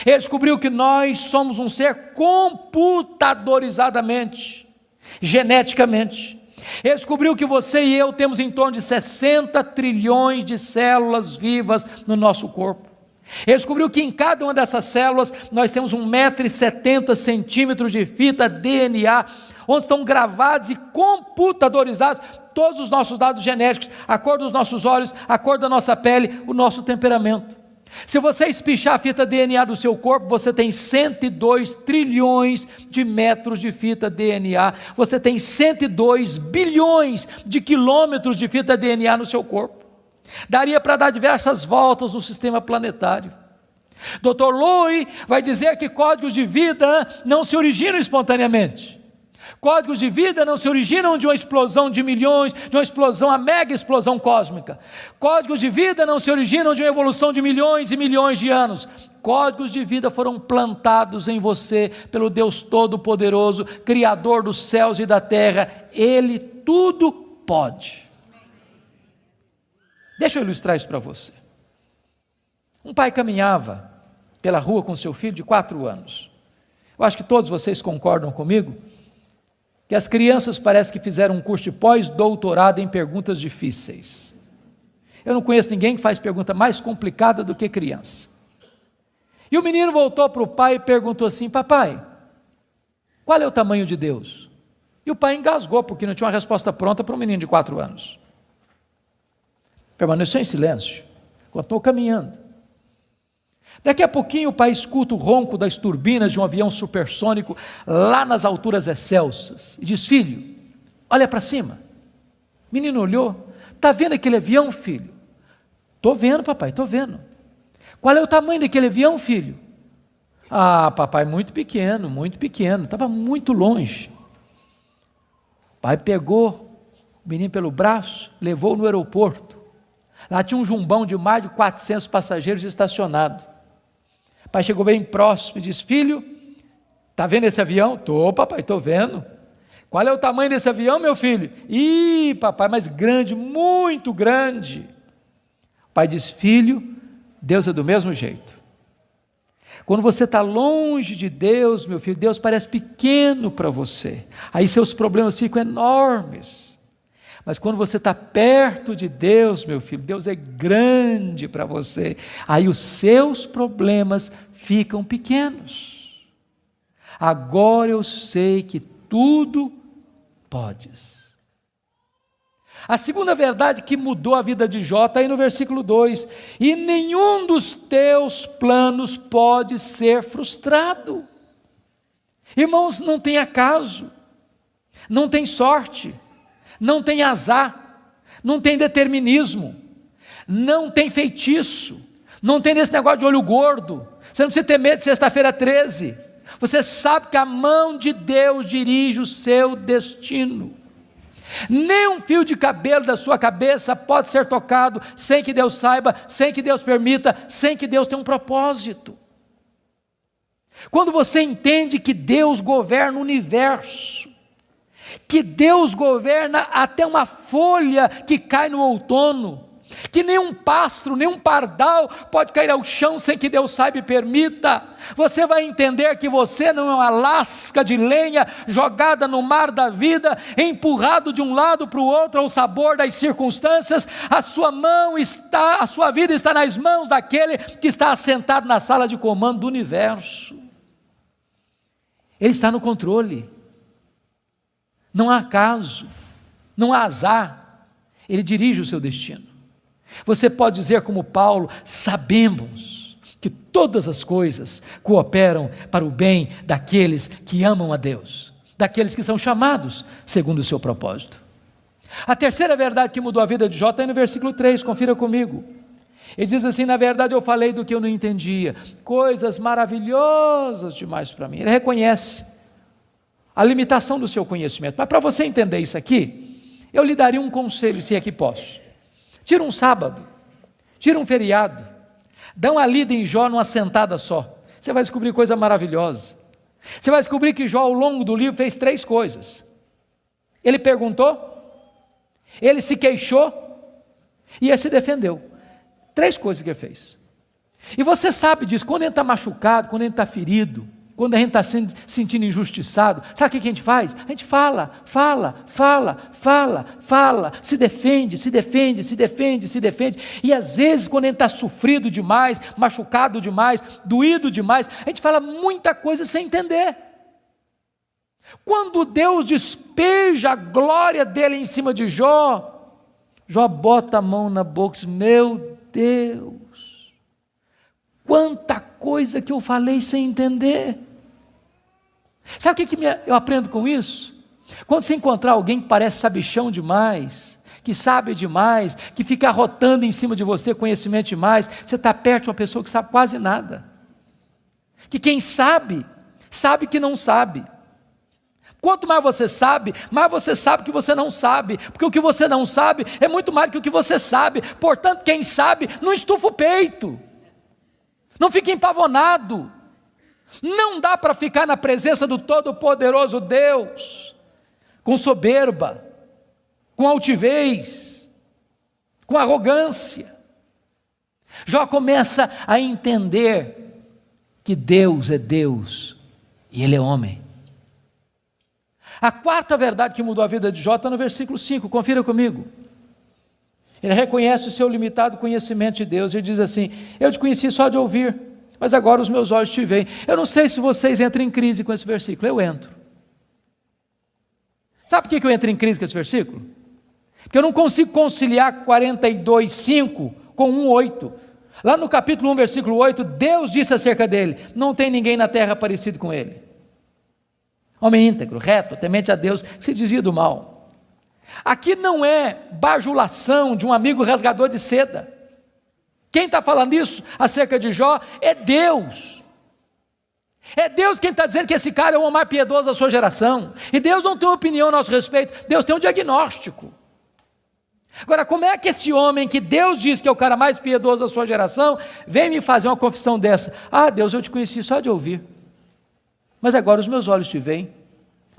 [SPEAKER 1] Ele descobriu que nós somos um ser computadorizadamente, geneticamente. Ele descobriu que você e eu temos em torno de 60 trilhões de células vivas no nosso corpo. Ele descobriu que em cada uma dessas células nós temos 1,70 m de fita DNA, onde estão gravados e computadorizados todos os nossos dados genéticos, a cor dos nossos olhos, a cor da nossa pele, o nosso temperamento. Se você espichar a fita DNA do seu corpo, você tem 102 trilhões de metros de fita DNA, você tem 102 bilhões de quilômetros de fita DNA no seu corpo. daria para dar diversas voltas no sistema planetário. Dr. Lowy vai dizer que códigos de vida não se originam espontaneamente. Códigos de vida não se originam de uma explosão de milhões, de uma explosão, a mega explosão cósmica. Códigos de vida não se originam de uma evolução de milhões e milhões de anos. Códigos de vida foram plantados em você pelo Deus Todo-Poderoso, Criador dos céus e da terra. Ele tudo pode. Deixa eu ilustrar isso para você. Um pai caminhava pela rua com seu filho de 4 anos. Eu acho que todos vocês concordam comigo que as crianças parece que fizeram um curso de pós-doutorado em perguntas difíceis. Eu não conheço ninguém que faz pergunta mais complicada do que criança. E o menino voltou para o pai e perguntou assim: papai, qual é o tamanho de Deus? E o pai engasgou, porque não tinha uma resposta pronta para um menino de 4 anos. Permaneceu em silêncio, continuou caminhando. Daqui a pouquinho o pai escuta o ronco das turbinas de um avião supersônico lá nas alturas excelsas e diz: filho, olha para cima. O menino olhou: está vendo aquele avião, filho? Estou vendo, papai, estou vendo. Qual é o tamanho daquele avião, filho? Ah, papai, muito pequeno, estava muito longe. O pai pegou o menino pelo braço, levou no aeroporto. Lá tinha um jumbão de mais de 400 passageiros estacionado. O pai chegou bem próximo e disse: filho, está vendo esse avião? Estou, papai, estou vendo. Qual é o tamanho desse avião, meu filho? Ih, papai, mas grande, muito grande. O pai disse: filho, Deus é do mesmo jeito. Quando você está longe de Deus, meu filho, Deus parece pequeno para você. Aí seus problemas ficam enormes. Mas quando você está perto de Deus, meu filho, Deus é grande para você. Aí os seus problemas ficam pequenos. Agora eu sei que tudo podes. A segunda verdade que mudou a vida de Jó está aí no versículo 2. E nenhum dos teus planos pode ser frustrado. Irmãos, não tem acaso, não tem sorte, não tem azar, não tem determinismo, não tem feitiço, não tem desse negócio de olho gordo. Você não precisa ter medo de sexta-feira 13. Você sabe que a mão de Deus dirige o seu destino. Nem um fio de cabelo da sua cabeça pode ser tocado sem que Deus saiba, sem que Deus permita, sem que Deus tenha um propósito. Quando você entende que Deus governa o universo, que Deus governa até uma folha que cai no outono, que nenhum pássaro, nenhum pardal pode cair ao chão sem que Deus saiba e permita, você vai entender que você não é uma lasca de lenha jogada no mar da vida, empurrado de um lado para o outro ao sabor das circunstâncias. A sua vida está nas mãos daquele que está assentado na sala de comando do universo. Ele está no controle. Não há acaso, não há azar, ele dirige o seu destino. Você pode dizer como Paulo: sabemos que todas as coisas cooperam para o bem daqueles que amam a Deus, daqueles que são chamados segundo o seu propósito. A terceira verdade que mudou a vida de Jó está aí no versículo 3, confira comigo. Ele diz assim: na verdade eu falei do que eu não entendia, coisas maravilhosas demais para mim. Ele reconhece a limitação do seu conhecimento. Mas para você entender isso aqui, eu lhe daria um conselho, se é que posso. Tira um sábado, tira um feriado, dá uma lida em Jó numa sentada só. Você vai descobrir coisa maravilhosa. Você vai descobrir que Jó, ao longo do livro, fez 3 coisas. Ele perguntou, ele se queixou e ele se defendeu. 3 coisas que ele fez. E você sabe disso, quando a gente está machucado, quando a gente está ferido, quando a gente está se sentindo injustiçado, sabe o que a gente faz? A gente fala, se defende, e às vezes quando a gente está sofrido demais, machucado demais, doído demais, a gente fala muita coisa sem entender. Quando Deus despeja a glória dele em cima de Jó, Jó bota a mão na boca e diz: meu Deus, quanta coisa que eu falei sem entender. Sabe o que eu aprendo com isso? Quando você encontrar alguém que parece sabichão demais, que sabe demais, que fica arrotando em cima de você conhecimento demais, você está perto de uma pessoa que sabe quase nada. Que quem sabe, sabe que não sabe. Quanto mais você sabe que você não sabe, porque o que você não sabe é muito mais do que o que você sabe. Portanto, quem sabe, não estufa o peito, não fica empavonado. Não dá para ficar na presença do Todo-Poderoso Deus com soberba, com altivez, com arrogância. Jó começa a entender que Deus é Deus e Ele é homem. A quarta verdade que mudou a vida de Jó está no versículo 5, confira comigo. Ele reconhece o seu limitado conhecimento de Deus e diz assim: eu te conheci só de ouvir, mas agora os meus olhos te veem. Eu não sei se vocês entram em crise com esse versículo, eu entro. Sabe por que eu entro em crise com esse versículo? Porque eu não consigo conciliar 42:5 com 1:8. Lá no capítulo 1, versículo 8, Deus disse acerca dele: não tem ninguém na terra parecido com ele. Homem íntegro, reto, temente a Deus, que se desvia do mal. Aqui não é bajulação de um amigo rasgador de seda. Quem está falando isso acerca de Jó é Deus. É Deus quem está dizendo que esse cara é o homem mais piedoso da sua geração. E Deus não tem uma opinião a nosso respeito, Deus tem um diagnóstico. Agora, como é que esse homem que Deus diz que é o cara mais piedoso da sua geração, vem me fazer uma confissão dessa? Ah, Deus, eu te conheci só de ouvir, mas agora os meus olhos te veem.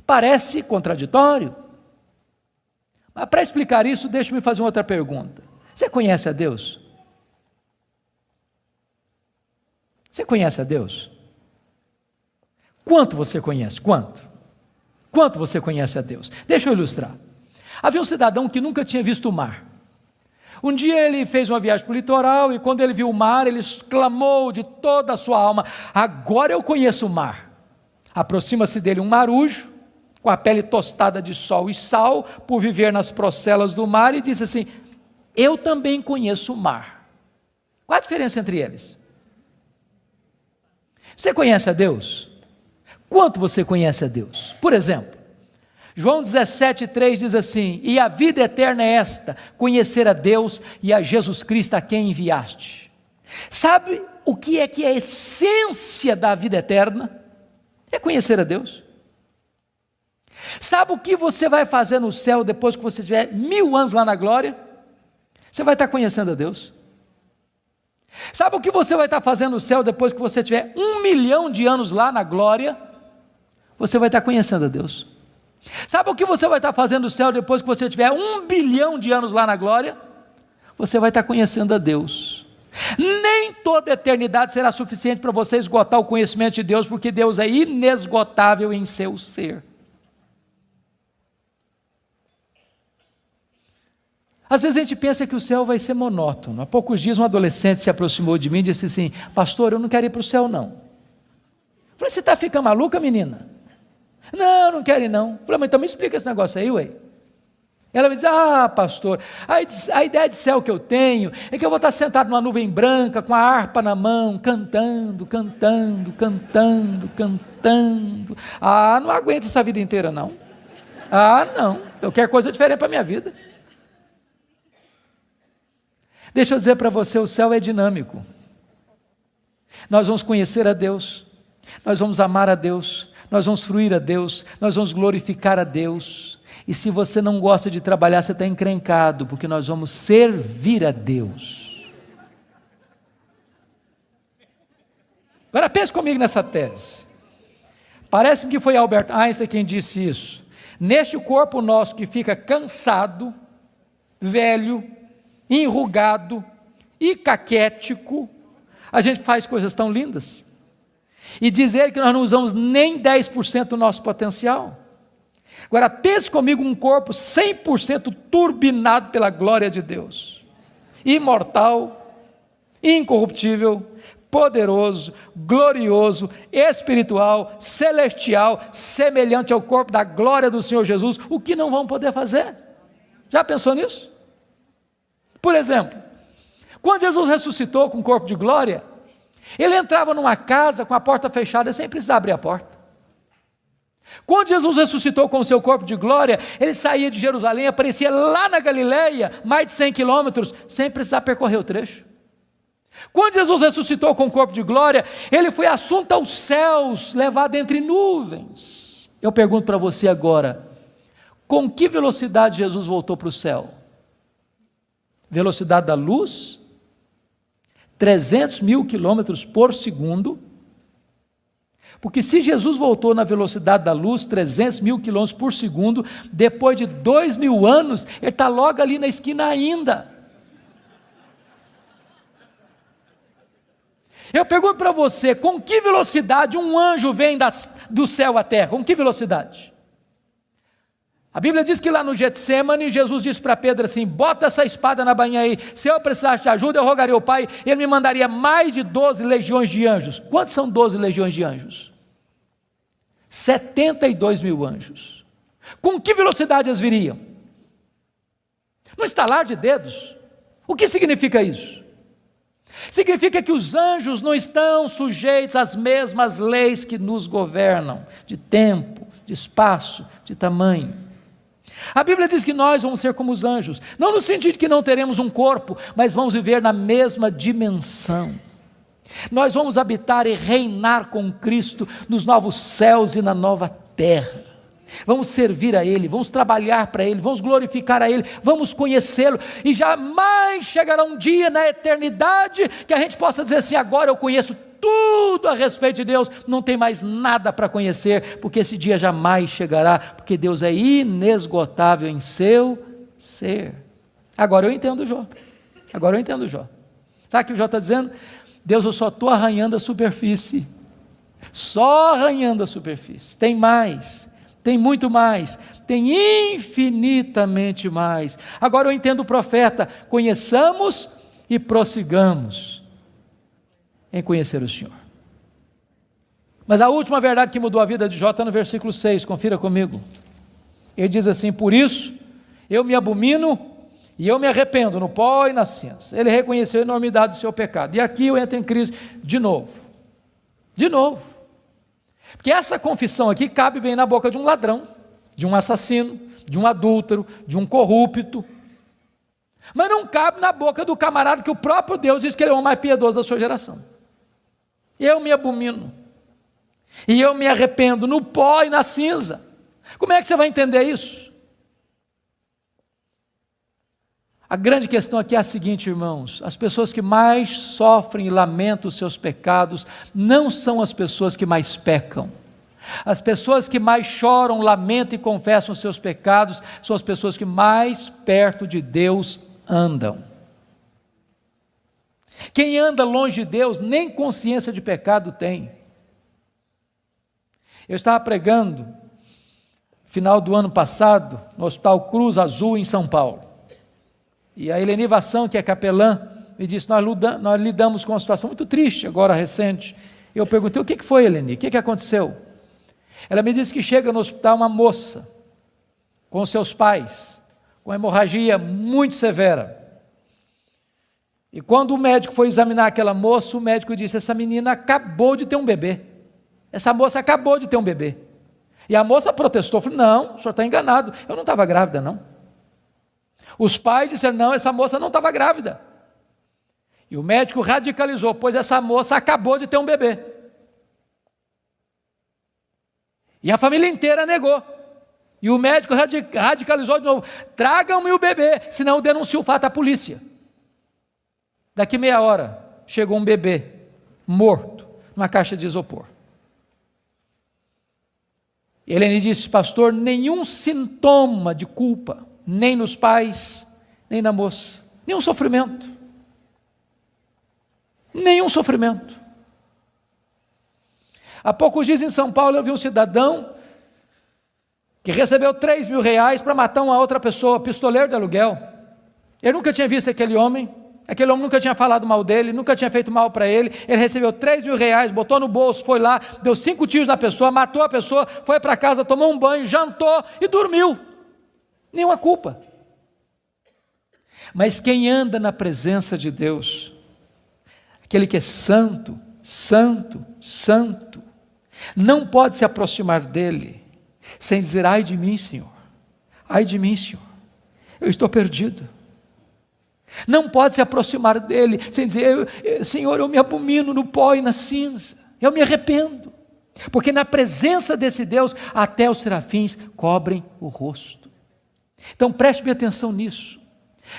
[SPEAKER 1] Parece contraditório. Mas para explicar isso, deixe-me fazer uma outra pergunta. Você conhece a Deus? Você conhece a Deus? Quanto você conhece? Quanto? Quanto você conhece a Deus? Deixa eu ilustrar. Havia um cidadão que nunca tinha visto o mar. Um dia ele fez uma viagem para o litoral e quando ele viu o mar, ele exclamou de toda a sua alma: agora eu conheço o mar. Aproxima-se dele um marujo, com a pele tostada de sol e sal, por viver nas procelas do mar, e disse assim: eu também conheço o mar. Qual a diferença entre eles? Você conhece a Deus? Quanto você conhece a Deus? Por exemplo, João 17,3 diz assim: e a vida eterna é esta, conhecer a Deus e a Jesus Cristo a quem enviaste. Sabe o que é a essência da vida eterna? É conhecer a Deus. Sabe o que você vai fazer no céu depois que você tiver 1000 anos lá na glória? Você vai estar conhecendo a Deus. Sabe o que você vai estar fazendo no céu depois que você tiver 1 milhão de anos lá na glória? Você vai estar conhecendo a Deus. Sabe o que você vai estar fazendo no céu depois que você tiver 1 bilhão de anos lá na glória? Você vai estar conhecendo a Deus. Nem toda eternidade será suficiente para você esgotar o conhecimento de Deus, porque Deus é inesgotável em seu ser. Às vezes a gente pensa que o céu vai ser monótono. Há poucos dias um adolescente se aproximou de mim e disse assim: pastor, eu não quero ir para o céu não. Eu falei: você está ficando maluca, menina? Não quero ir não. Eu falei: mas então me explica esse negócio aí, ué. Ela me diz: ah, pastor, a ideia de céu que eu tenho é que eu vou estar sentado numa nuvem branca, com a harpa na mão, cantando. Ah, não aguento essa vida inteira não. Ah, não, eu quero coisa diferente para a minha vida. Deixa eu dizer para você, o céu é dinâmico. Nós vamos conhecer a Deus, nós vamos amar a Deus, nós vamos fruir a Deus, nós vamos glorificar a Deus. E se você não gosta de trabalhar, você está encrencado, porque nós vamos servir a Deus. Agora pense comigo nessa tese. Parece-me que foi Albert Einstein quem disse isso. Neste corpo nosso que fica cansado, velho, enrugado e caquético, a gente faz coisas tão lindas. E dizer que nós não usamos nem 10% do nosso potencial. Agora pense comigo um corpo 100% turbinado pela glória de Deus, imortal, incorruptível, poderoso, glorioso, espiritual, celestial, semelhante ao corpo da glória do Senhor Jesus. O que não vão poder fazer? Já pensou nisso? Por exemplo, quando Jesus ressuscitou com o corpo de glória, ele entrava numa casa com a porta fechada sem precisar abrir a porta. Quando Jesus ressuscitou com o seu corpo de glória, ele saía de Jerusalém, aparecia lá na Galileia, mais de 100 quilômetros, sem precisar percorrer o trecho. Quando Jesus ressuscitou com o corpo de glória, ele foi assunto aos céus, levado entre nuvens. Eu pergunto para você agora, com que velocidade Jesus voltou para o céu? Velocidade da luz? 300 mil quilômetros por segundo. Porque se Jesus voltou na velocidade da luz, 300 mil quilômetros por segundo, depois de 2.000 anos, ele está logo ali na esquina ainda. Eu pergunto para você, com que velocidade um anjo vem do céu à terra? Com que velocidade? A Bíblia diz que lá no Getsêmani, Jesus disse para Pedro assim, bota essa espada na bainha aí, se eu precisasse de ajuda, eu rogaria ao Pai, ele me mandaria mais de 12 legiões de anjos. Quantos são 12 legiões de anjos? 72 mil anjos. Com que velocidade eles viriam? No estalar de dedos. O que significa isso? Significa que os anjos não estão sujeitos às mesmas leis que nos governam, de tempo, de espaço, de tamanho. A Bíblia diz que nós vamos ser como os anjos, não no sentido de que não teremos um corpo, mas vamos viver na mesma dimensão. Nós vamos habitar e reinar com Cristo nos novos céus e na nova terra. Vamos servir a Ele, vamos trabalhar para Ele, vamos glorificar a Ele, vamos conhecê-lo, e jamais chegará um dia na eternidade que a gente possa dizer assim, agora eu conheço tudo a respeito de Deus, não tem mais nada para conhecer, porque esse dia jamais chegará, porque Deus é inesgotável em seu ser. Agora eu entendo Jó, sabe o que o Jó está dizendo? Deus, eu só estou arranhando a superfície, só arranhando a superfície, tem mais, tem muito mais, tem infinitamente mais. Agora eu entendo o profeta, conheçamos e prossigamos em conhecer o Senhor. Mas a última verdade que mudou a vida de Jó está no versículo 6, confira comigo. Ele diz assim, por isso eu me abomino e eu me arrependo no pó e na cinza. Ele reconheceu a enormidade do seu pecado. E aqui eu entro em crise de novo. Porque essa confissão aqui cabe bem na boca de um ladrão, de um assassino, de um adúltero, de um corrupto. Mas não cabe na boca do camarada que o próprio Deus diz que ele é o mais piedoso da sua geração. Eu me abomino. E eu me arrependo no pó e na cinza. Como é que você vai entender isso? A grande questão aqui é a seguinte, irmãos, as pessoas que mais sofrem e lamentam os seus pecados, não são as pessoas que mais pecam. As pessoas que mais choram, lamentam e confessam os seus pecados, são as pessoas que mais perto de Deus andam. Quem anda longe de Deus, nem consciência de pecado tem. Eu estava pregando, final do ano passado, no Hospital Cruz Azul, em São Paulo. E a Eleni Vassão, que é capelã, me disse, nós lidamos com uma situação muito triste, agora recente. Eu perguntei, o que foi, Eleni? O que aconteceu? Ela me disse que chega no hospital uma moça, com seus pais, com hemorragia muito severa. E quando o médico foi examinar aquela moça, o médico disse, essa menina acabou de ter um bebê. Essa moça acabou de ter um bebê. E a moça protestou, falou, não, o senhor está enganado, eu não estava grávida não. Os pais disseram, não, essa moça não estava grávida. E o médico radicalizou, pois essa moça acabou de ter um bebê. E a família inteira negou. E o médico radicalizou de novo, tragam-me o bebê, senão eu denuncio o fato à polícia. Daqui meia hora, chegou um bebê, morto, numa caixa de isopor. E Helene disse, pastor, nenhum sintoma de culpa, nem nos pais, nem na moça, nenhum sofrimento. Nenhum sofrimento. Há poucos dias em São Paulo eu vi um cidadão que recebeu R$3.000 para matar uma outra pessoa, pistoleiro de aluguel. Eu nunca tinha visto aquele homem nunca tinha falado mal dele, nunca tinha feito mal para ele. Ele recebeu R$3.000, botou no bolso, foi lá, deu 5 tiros na pessoa, matou a pessoa, foi para casa, tomou um banho, jantou e dormiu. Nenhuma culpa. Mas quem anda na presença de Deus, aquele que é santo, santo, santo, não pode se aproximar dele, sem dizer: ai de mim, Senhor, ai de mim, Senhor, eu estou perdido. Não pode se aproximar dele sem dizer: Senhor, eu me abomino no pó e na cinza, eu me arrependo, porque na presença desse Deus até os serafins cobrem o rosto. Então preste bem atenção nisso.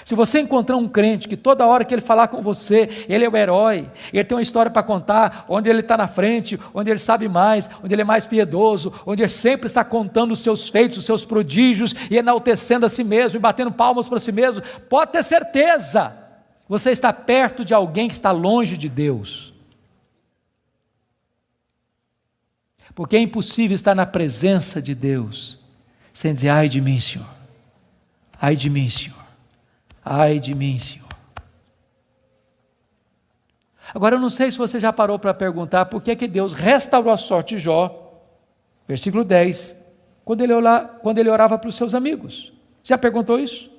[SPEAKER 1] Se você encontrar um crente que toda hora que ele falar com você, ele é o herói, ele tem uma história para contar, onde ele está na frente, onde ele sabe mais, onde ele é mais piedoso, onde ele sempre está contando os seus feitos, os seus prodígios, e enaltecendo a si mesmo, e batendo palmas para si mesmo, pode ter certeza, você está perto de alguém que está longe de Deus. Porque é impossível estar na presença de Deus, sem dizer: ai de mim, Senhor, ai de mim, Senhor, ai de mim, Senhor. Agora eu não sei se você já parou para perguntar por que Deus restaurou a sorte de Jó, versículo 10, quando ele orava para os seus amigos. Já perguntou isso?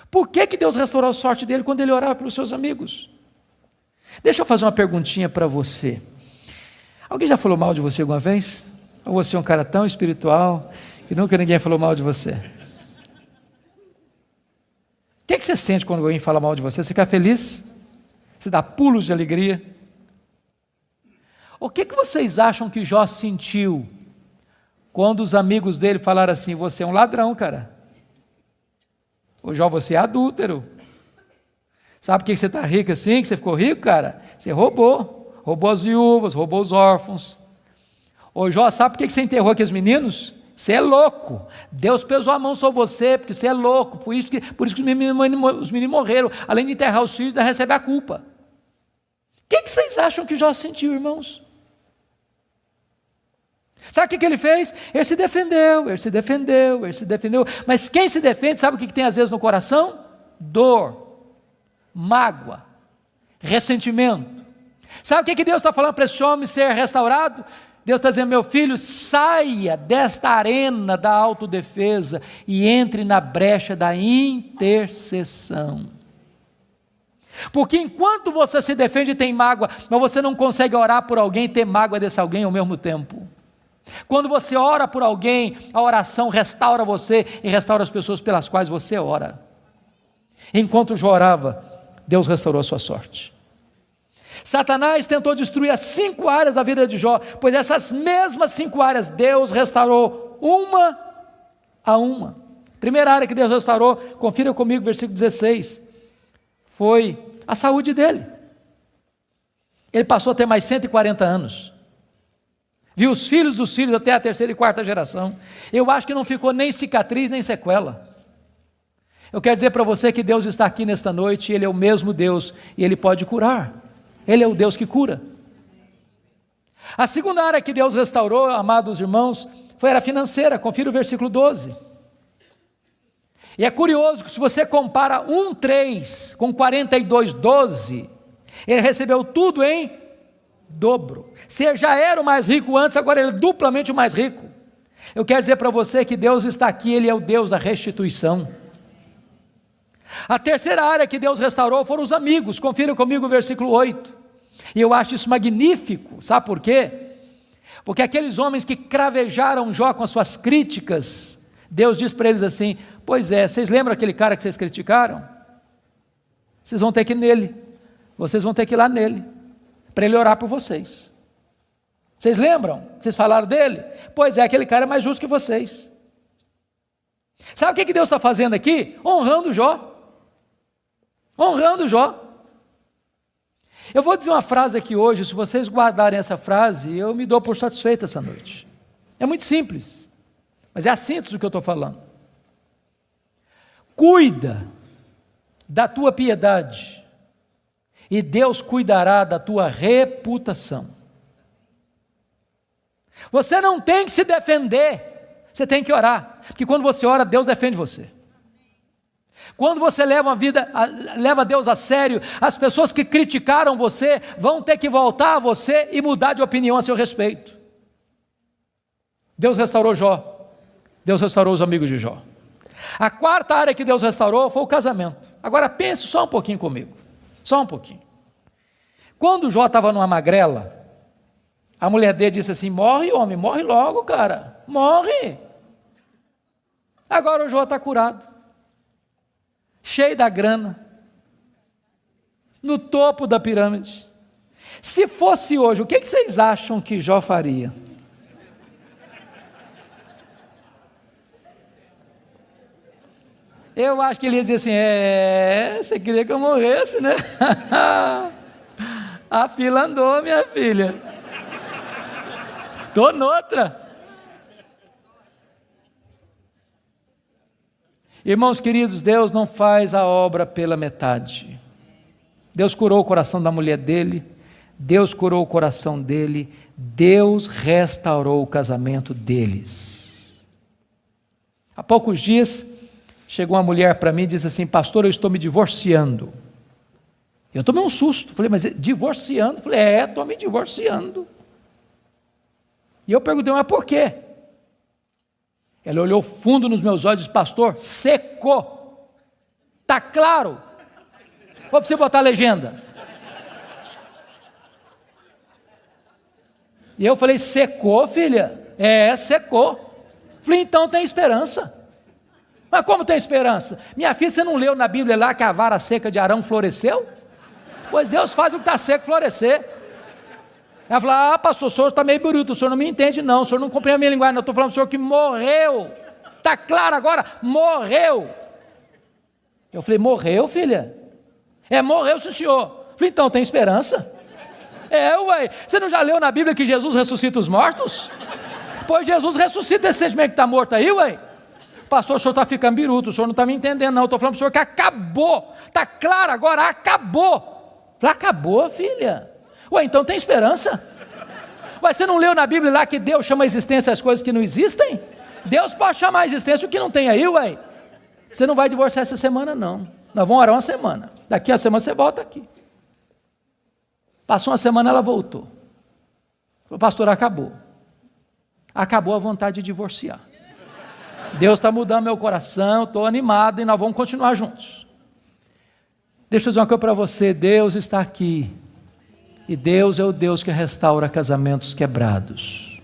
[SPEAKER 1] Por que Deus restaurou a sorte dele quando ele orava pelos seus amigos? Deixa eu fazer uma perguntinha para você. Alguém já falou mal de você alguma vez? Ou você é um cara tão espiritual que nunca ninguém falou mal de você? O que você sente quando alguém fala mal de você? Você fica feliz? Você dá pulos de alegria? O que vocês acham que Jó sentiu quando os amigos dele falaram assim: você é um ladrão, cara? Ô Jó, você é adúltero. Sabe por que você está rico assim, que você ficou rico, cara? Você roubou as viúvas, roubou os órfãos. Ô Jó, sabe por que você enterrou aqueles meninos? Você é louco, Deus pesou a mão sobre você, porque você é louco, por isso que os meninos morreram, além de enterrar os filhos, ainda recebe a culpa. O que vocês acham que Jó sentiu, irmãos? Sabe o que ele fez? Ele se defendeu, mas quem se defende, sabe o que tem às vezes no coração? Dor, mágoa, ressentimento. Sabe o que Deus está falando para esse homem ser restaurado? Deus está dizendo: meu filho, saia desta arena da autodefesa e entre na brecha da intercessão. Porque enquanto você se defende e tem mágoa, mas você não consegue orar por alguém e ter mágoa desse alguém ao mesmo tempo. Quando você ora por alguém, a oração restaura você e restaura as pessoas pelas quais você ora. Enquanto Jó orava, Deus restaurou a sua sorte. Satanás tentou destruir as 5 áreas da vida de Jó, pois essas mesmas 5 áreas Deus restaurou uma a uma. Primeira área que Deus restaurou, confira comigo, versículo 16, foi a saúde dele. Ele passou a ter mais 140 anos. Viu os filhos dos filhos até a 3ª e 4ª geração. Eu acho que não ficou nem cicatriz, nem sequela. Eu quero dizer para você que Deus está aqui nesta noite, Ele é o mesmo Deus, e Ele pode curar. Ele é o Deus que cura. A segunda área que Deus restaurou, amados irmãos, foi a área financeira. Confira o versículo 12. E é curioso que se você compara 1,3 com 42,12, ele recebeu tudo em dobro. Se já era o mais rico antes, agora ele é duplamente o mais rico. Eu quero dizer para você que Deus está aqui, Ele é o Deus da restituição. A terceira área que Deus restaurou foram os amigos. Confira comigo o versículo 8. E eu acho isso magnífico. Sabe por quê? Porque aqueles homens que cravejaram Jó com as suas críticas, Deus diz para eles assim: pois é, vocês lembram aquele cara que vocês criticaram? Vocês vão ter que ir nele. Vocês vão ter que ir lá nele, para ele orar por vocês. Vocês lembram? Vocês falaram dele? Pois é, aquele cara é mais justo que vocês. Sabe o que Deus está fazendo aqui? Honrando Jó. Honrando Jó. Eu vou dizer uma frase aqui hoje, se vocês guardarem essa frase, eu me dou por satisfeito essa noite. É muito simples, mas é a síntese do que eu estou falando. Cuida da tua piedade, e Deus cuidará da tua reputação. Você não tem que se defender, você tem que orar, porque quando você ora, Deus defende você. Quando você leva Deus a sério, as pessoas que criticaram você vão ter que voltar a você e mudar de opinião a seu respeito. Deus restaurou Jó, Deus restaurou os amigos de Jó. A quarta área que Deus restaurou foi o casamento. Agora pense só um pouquinho comigo, só um pouquinho. Quando Jó estava numa magrela, A mulher dele disse assim: morre, homem, morre logo, cara, morre. Agora o Jó está curado, cheio da grana, no topo da pirâmide. Se fosse hoje, o que vocês acham que Jó faria? Eu acho que ele ia dizer assim: você queria que eu morresse, né? A fila andou, minha filha. Estou noutra. Irmãos queridos, Deus não faz a obra pela metade. Deus curou o coração da mulher dele, Deus curou o coração dele, Deus restaurou o casamento deles. Há poucos dias, chegou uma mulher para mim e disse assim: pastor, eu estou me divorciando. Eu tomei um susto, falei: mas divorciando? Falei: estou me divorciando. E eu perguntei: mas por quê? Ela olhou fundo nos meus olhos e disse: pastor, secou. Está claro? Vou precisar botar a legenda. E eu falei: secou, filha? Secou. Falei: então tem esperança. Mas como tem esperança? Minha filha, você não leu na Bíblia lá que a vara seca de Arão floresceu? Pois Deus faz o que está seco florescer. Ela falou: pastor, o senhor está meio bruto, o senhor não me entende não, o senhor não compreende a minha linguagem, não, eu estou falando do senhor que morreu. Está claro agora? Morreu. Eu falei: morreu, filha? Morreu, sim, senhor. Falei: então tem esperança. Ué, você não já leu na Bíblia que Jesus ressuscita os mortos? Pois Jesus ressuscita esse sentimento que está morto aí, ué. Pastor, o senhor está ficando biruto, o senhor não está me entendendo não, eu estou falando para o senhor que acabou, está claro agora, acabou. Falei: acabou, filha? Ué, então tem esperança. Ué, você não leu na Bíblia lá que Deus chama a existência as coisas que não existem? Deus pode chamar a existência o que não tem aí, ué. Você não vai divorciar essa semana não, nós vamos orar uma semana, daqui a semana você volta aqui. Passou uma semana, ela voltou. Falei: pastor, acabou a vontade de divorciar. Deus está mudando meu coração, estou animado e nós vamos continuar juntos. Deixa eu dizer uma coisa para você: Deus está aqui. E Deus é o Deus que restaura casamentos quebrados.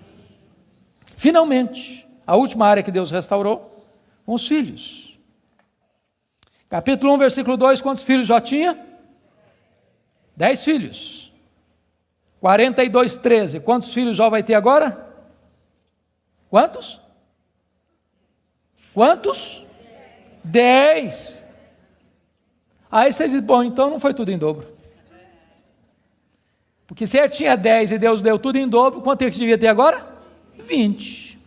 [SPEAKER 1] Finalmente, a última área que Deus restaurou, com os filhos. Capítulo 1, versículo 2, quantos filhos Jó tinha? 10 filhos. 42, 13, quantos filhos Jó vai ter agora? Quantos? 10. Aí vocês dizem: bom, então não foi tudo em dobro. Porque se ele tinha 10 e Deus deu tudo em dobro, quanto é que devia ter agora? 20.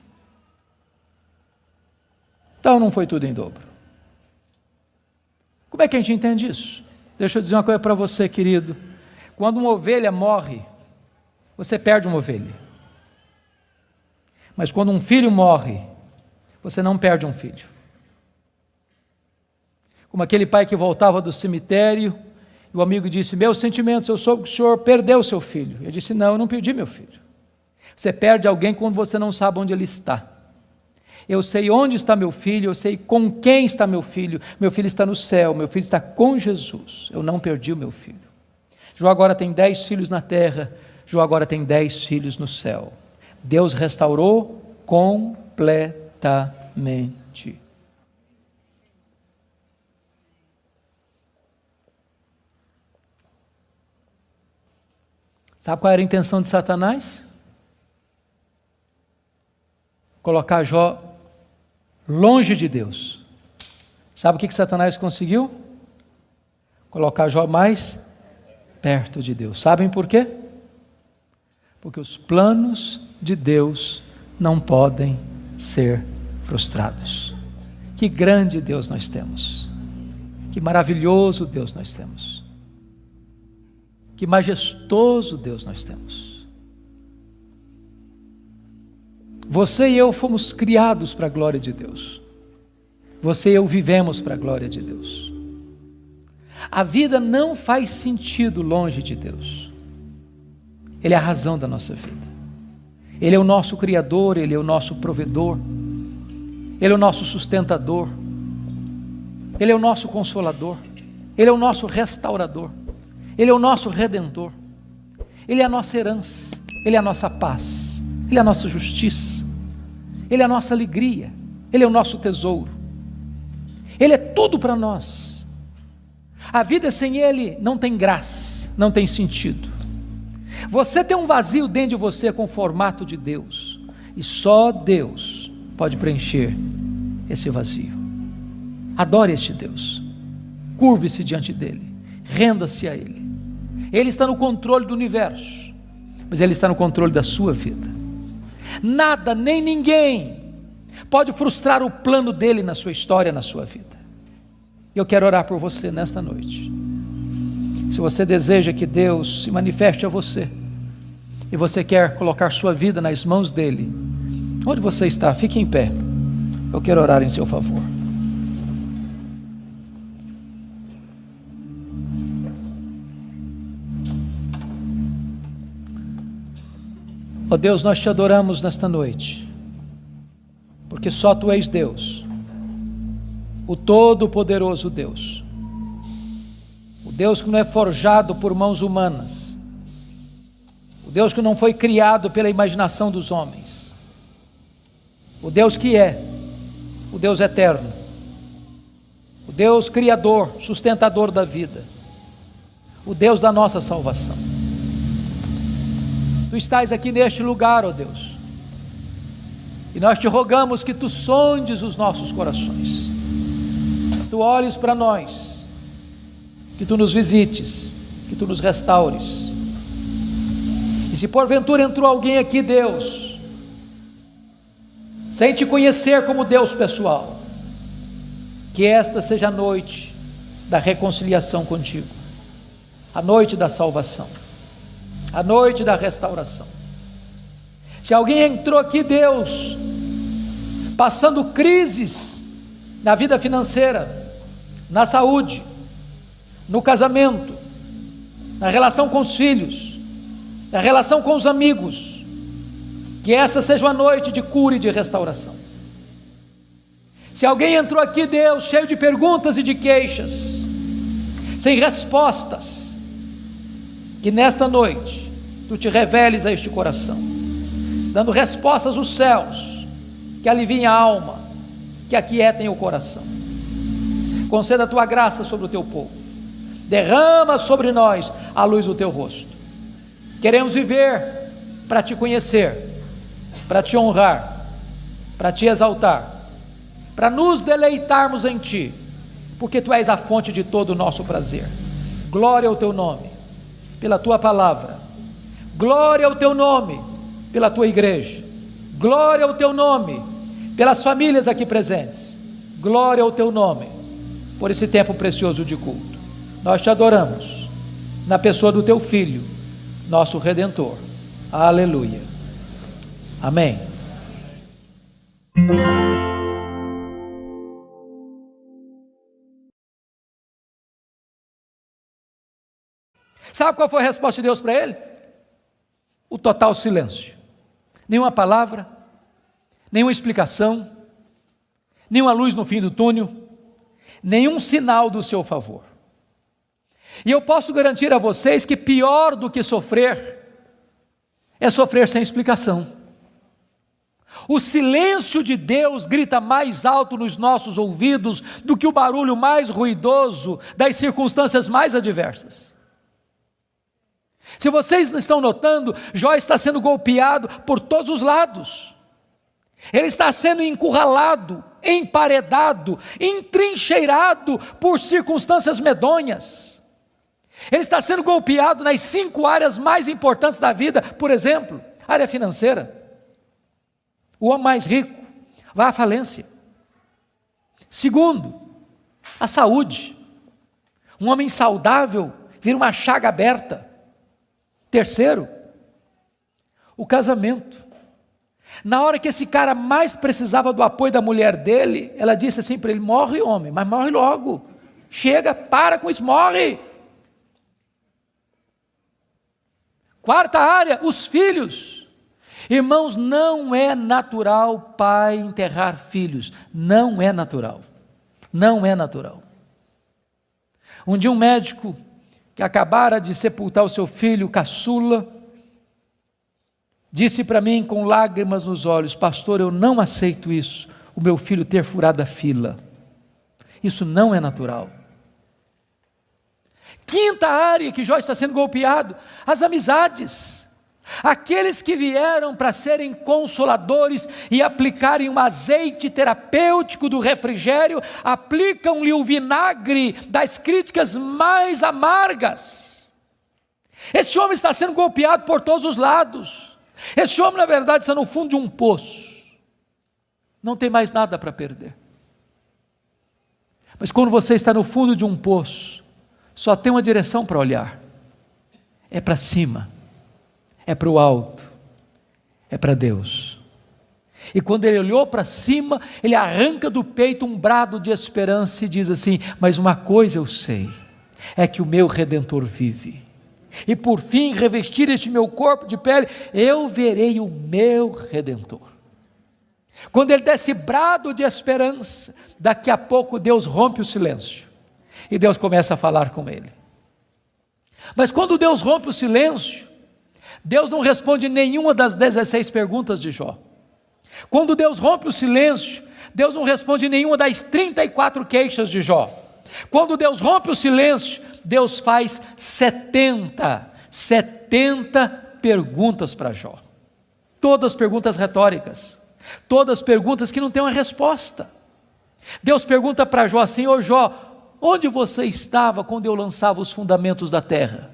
[SPEAKER 1] Então não foi tudo em dobro. Como é que a gente entende isso? Deixa eu dizer uma coisa para você, querido. Quando uma ovelha morre, você perde uma ovelha. Mas quando um filho morre, você não perde um filho. Como aquele pai que voltava do cemitério, e o amigo disse: meus sentimentos, eu soube que o senhor perdeu o seu filho. Eu disse: não, eu não perdi meu filho. Você perde alguém quando você não sabe onde ele está. Eu sei onde está meu filho, eu sei com quem está meu filho está no céu, meu filho está com Jesus, eu não perdi o meu filho. Jó agora tem 10 filhos na terra, Jó agora tem 10 filhos no céu. Deus restaurou completamente. Sabe qual era a intenção de Satanás? Colocar Jó longe de Deus. Sabe o que Satanás conseguiu? Colocar Jó mais perto de Deus. Sabem por quê? Porque os planos de Deus não podem ser frustrados. Que grande Deus nós temos. Que maravilhoso Deus nós temos. Que majestoso Deus nós temos. Você e eu fomos criados para a glória de Deus. Você e eu vivemos para a glória de Deus. A vida não faz sentido longe de Deus. Ele é a razão da nossa vida. Ele é o nosso Criador, Ele é o nosso provedor, Ele é o nosso sustentador, Ele é o nosso consolador, Ele é o nosso restaurador, Ele é o nosso redentor, Ele é a nossa herança, Ele é a nossa paz, Ele é a nossa justiça, Ele é a nossa alegria, Ele é o nosso tesouro, Ele é tudo para nós. A vida sem Ele não tem graça, não tem sentido. Você tem um vazio dentro de você com o formato de Deus, e só Deus pode preencher esse vazio. Adore este Deus, curve-se diante dEle, renda-se a Ele. Ele está no controle do universo, mas Ele está no controle da sua vida. Nada, nem ninguém pode frustrar o plano dEle na sua história, na sua vida. Eu quero orar por você nesta noite. Se você deseja que Deus se manifeste a você, e você quer colocar sua vida nas mãos dEle, onde você está, fique em pé. Eu quero orar em seu favor. Ó Deus, nós te adoramos nesta noite, porque só Tu és Deus, o Todo-Poderoso Deus, o Deus que não é forjado por mãos humanas, o Deus que não foi criado pela imaginação dos homens, o Deus que é, o Deus eterno, o Deus criador, sustentador da vida, o Deus da nossa salvação. Tu estás aqui neste lugar, ó Deus, e nós te rogamos que Tu sondes os nossos corações, Tu olhes para nós, que Tu nos visites, que Tu nos restaures. E se porventura entrou alguém aqui, Deus, sem Te conhecer como Deus pessoal, que esta seja a noite da reconciliação contigo, a noite da salvação, a noite da restauração. Se alguém entrou aqui, Deus, passando crises na vida financeira, na saúde, no casamento, na relação com os filhos, na relação com os amigos, que essa seja uma noite de cura e de restauração. Se alguém entrou aqui, Deus, cheio de perguntas e de queixas, sem respostas, que nesta noite Tu te reveles a este coração, dando respostas aos céus, que aliviem a alma, que aquietem o coração. Conceda a Tua graça sobre o Teu povo, derrama sobre nós a luz do Teu rosto. Queremos viver para Te conhecer, para Te honrar, para Te exaltar, para nos deleitarmos em Ti, porque Tu és a fonte de todo o nosso prazer. Glória ao Teu nome, pela Tua palavra, glória ao Teu nome, pela Tua igreja, glória ao Teu nome, pelas famílias aqui presentes, glória ao Teu nome, por esse tempo precioso de culto. Nós Te adoramos, na pessoa do Teu Filho, nosso Redentor. Aleluia. Amém. Sabe qual foi a resposta de Deus para ele? O total silêncio. Nenhuma palavra, nenhuma explicação, nenhuma luz no fim do túnel, nenhum sinal do seu favor. E eu posso garantir a vocês que pior do que sofrer é sofrer sem explicação. O silêncio de Deus grita mais alto nos nossos ouvidos do que o barulho mais ruidoso das circunstâncias mais adversas. Se vocês não estão notando, Jó está sendo golpeado por todos os lados. Ele está sendo encurralado, emparedado, entrincheirado por circunstâncias medonhas. Ele está sendo golpeado nas 5 áreas mais importantes da vida. Por exemplo, área financeira. O homem mais rico vai à falência. Segundo, a saúde. Um homem saudável vira uma chaga aberta. Terceiro, o casamento. Na hora que esse cara mais precisava do apoio da mulher dele, ela disse assim para ele: morre, homem, mas morre logo. Chega, para com isso, morre. Quarta área, os filhos. Irmãos, não é natural pai enterrar filhos. Não é natural. Não é natural. Um dia um médico que acabara de sepultar o seu filho caçula, disse para mim com lágrimas nos olhos: pastor, eu não aceito isso, o meu filho ter furado a fila. Isso não é natural. Quinta área que Jó está sendo golpeado: as amizades. Aqueles que vieram para serem consoladores e aplicarem um azeite terapêutico do refrigério, aplicam-lhe o vinagre das críticas mais amargas. Esse homem está sendo golpeado por todos os lados. Esse homem, na verdade, está no fundo de um poço. Não tem mais nada para perder. Mas quando você está no fundo de um poço, só tem uma direção para olhar: é para cima, é para o alto, é para Deus. E quando ele olhou para cima, ele arranca do peito um brado de esperança e diz assim: mas uma coisa eu sei, é que o meu Redentor vive, e por fim revestir este meu corpo de pele, eu verei o meu Redentor. Quando ele dá esse brado de esperança, daqui a pouco Deus rompe o silêncio, e Deus começa a falar com ele. Mas quando Deus rompe o silêncio, Deus não responde nenhuma das 16 perguntas de Jó. Quando Deus rompe o silêncio, Deus não responde nenhuma das 34 queixas de Jó. Quando Deus rompe o silêncio, Deus faz 70 perguntas para Jó. Todas perguntas retóricas, todas perguntas que não têm uma resposta. Deus pergunta para Jó assim: ô Jó, onde você estava quando eu lançava os fundamentos da terra?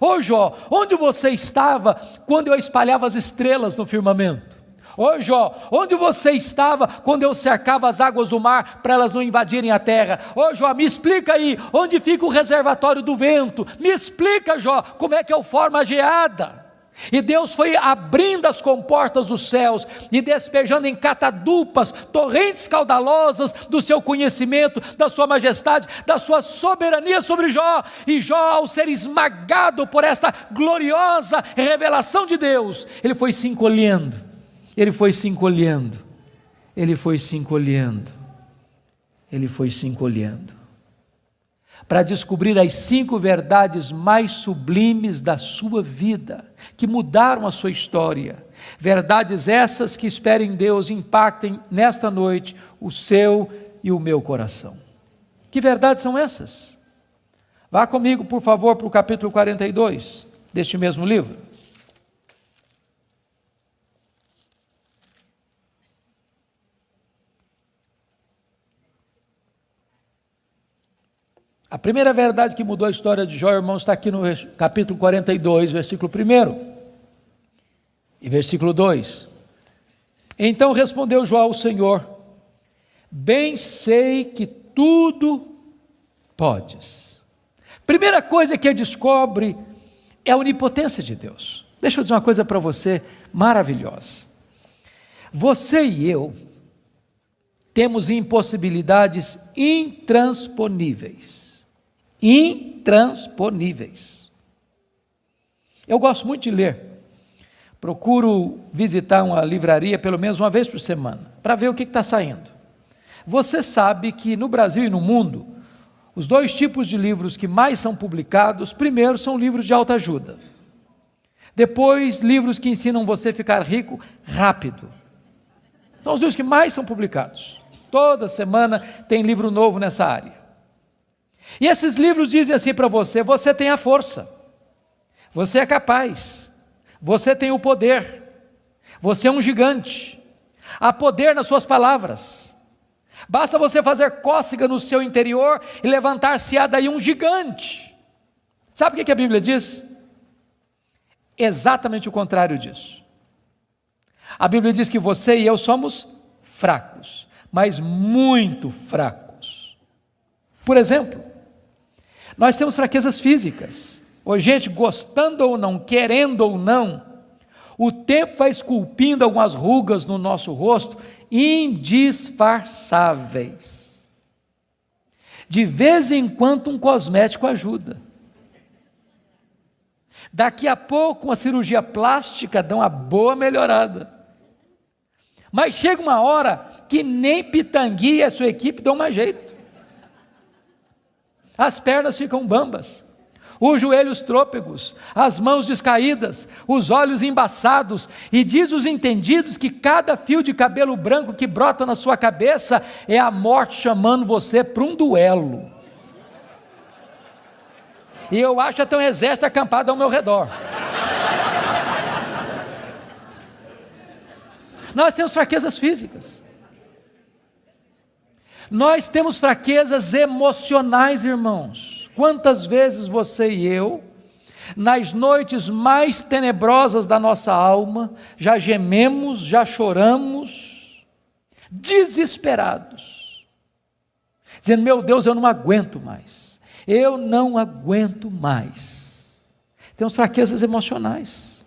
[SPEAKER 1] Ô Jó, onde você estava quando eu espalhava as estrelas no firmamento? Ô Jó, onde você estava quando eu cercava as águas do mar para elas não invadirem a terra? Ô Jó, me explica aí, onde fica o reservatório do vento? Me explica, Jó, como é que eu formo a geada? E Deus foi abrindo as comportas dos céus e despejando em catadupas, torrentes caudalosas do seu conhecimento, da sua majestade, da sua soberania sobre Jó. E Jó, ao ser esmagado por esta gloriosa revelação de Deus, ele foi se encolhendo, ele foi se encolhendo, ele foi se encolhendo, ele foi se encolhendo, para descobrir as 5 verdades mais sublimes da sua vida, que mudaram a sua história. Verdades essas que, espero em Deus, impactem nesta noite o seu e o meu coração. Que verdades são essas? Vá comigo, por favor, para o capítulo 42 deste mesmo livro. A primeira verdade que mudou a história de Jó, irmãos, está aqui no capítulo 42, versículo 1 e versículo 2. Então respondeu Jó ao Senhor: bem sei que tudo podes. Primeira coisa que ele descobre é a onipotência de Deus. Deixa eu dizer uma coisa para você maravilhosa. Você e eu temos impossibilidades intransponíveis. Intransponíveis. Eu gosto muito de ler. Procuro visitar uma livraria pelo menos uma vez por semana, para ver o que está saindo. Você sabe que no Brasil e no mundo, os 2 tipos de livros que mais são publicados, primeiro são livros de autoajuda. Depois, livros que ensinam você a ficar rico rápido. São os livros que mais são publicados. Toda semana tem livro novo nessa área. E esses livros dizem assim para você: você tem a força, você é capaz, você tem o poder, você é um gigante, há poder nas suas palavras, basta você fazer cócega no seu interior e levantar-se-á daí um gigante. Sabe o que a Bíblia diz? Exatamente o contrário disso. A Bíblia diz que você e eu somos fracos, mas muito fracos. Por exemplo, nós temos fraquezas físicas. Hoje, gente, gostando ou não, querendo ou não, o tempo vai esculpindo algumas rugas no nosso rosto, indisfarçáveis. De vez em quando um cosmético ajuda. Daqui a pouco uma cirurgia plástica dá uma boa melhorada. Mas chega uma hora que nem Pitangui e a sua equipe dão mais jeito. As pernas ficam bambas, os joelhos trôpegos, as mãos descaídas, os olhos embaçados, e diz os entendidos que cada fio de cabelo branco que brota na sua cabeça é a morte chamando você para um duelo. E eu acho até um exército acampado ao meu redor. Nós temos fraquezas físicas. Nós temos fraquezas emocionais, irmãos. Quantas vezes você e eu, nas noites mais tenebrosas da nossa alma, já gememos, já choramos, desesperados, dizendo: meu Deus, eu não aguento mais, eu não aguento mais. Temos fraquezas emocionais.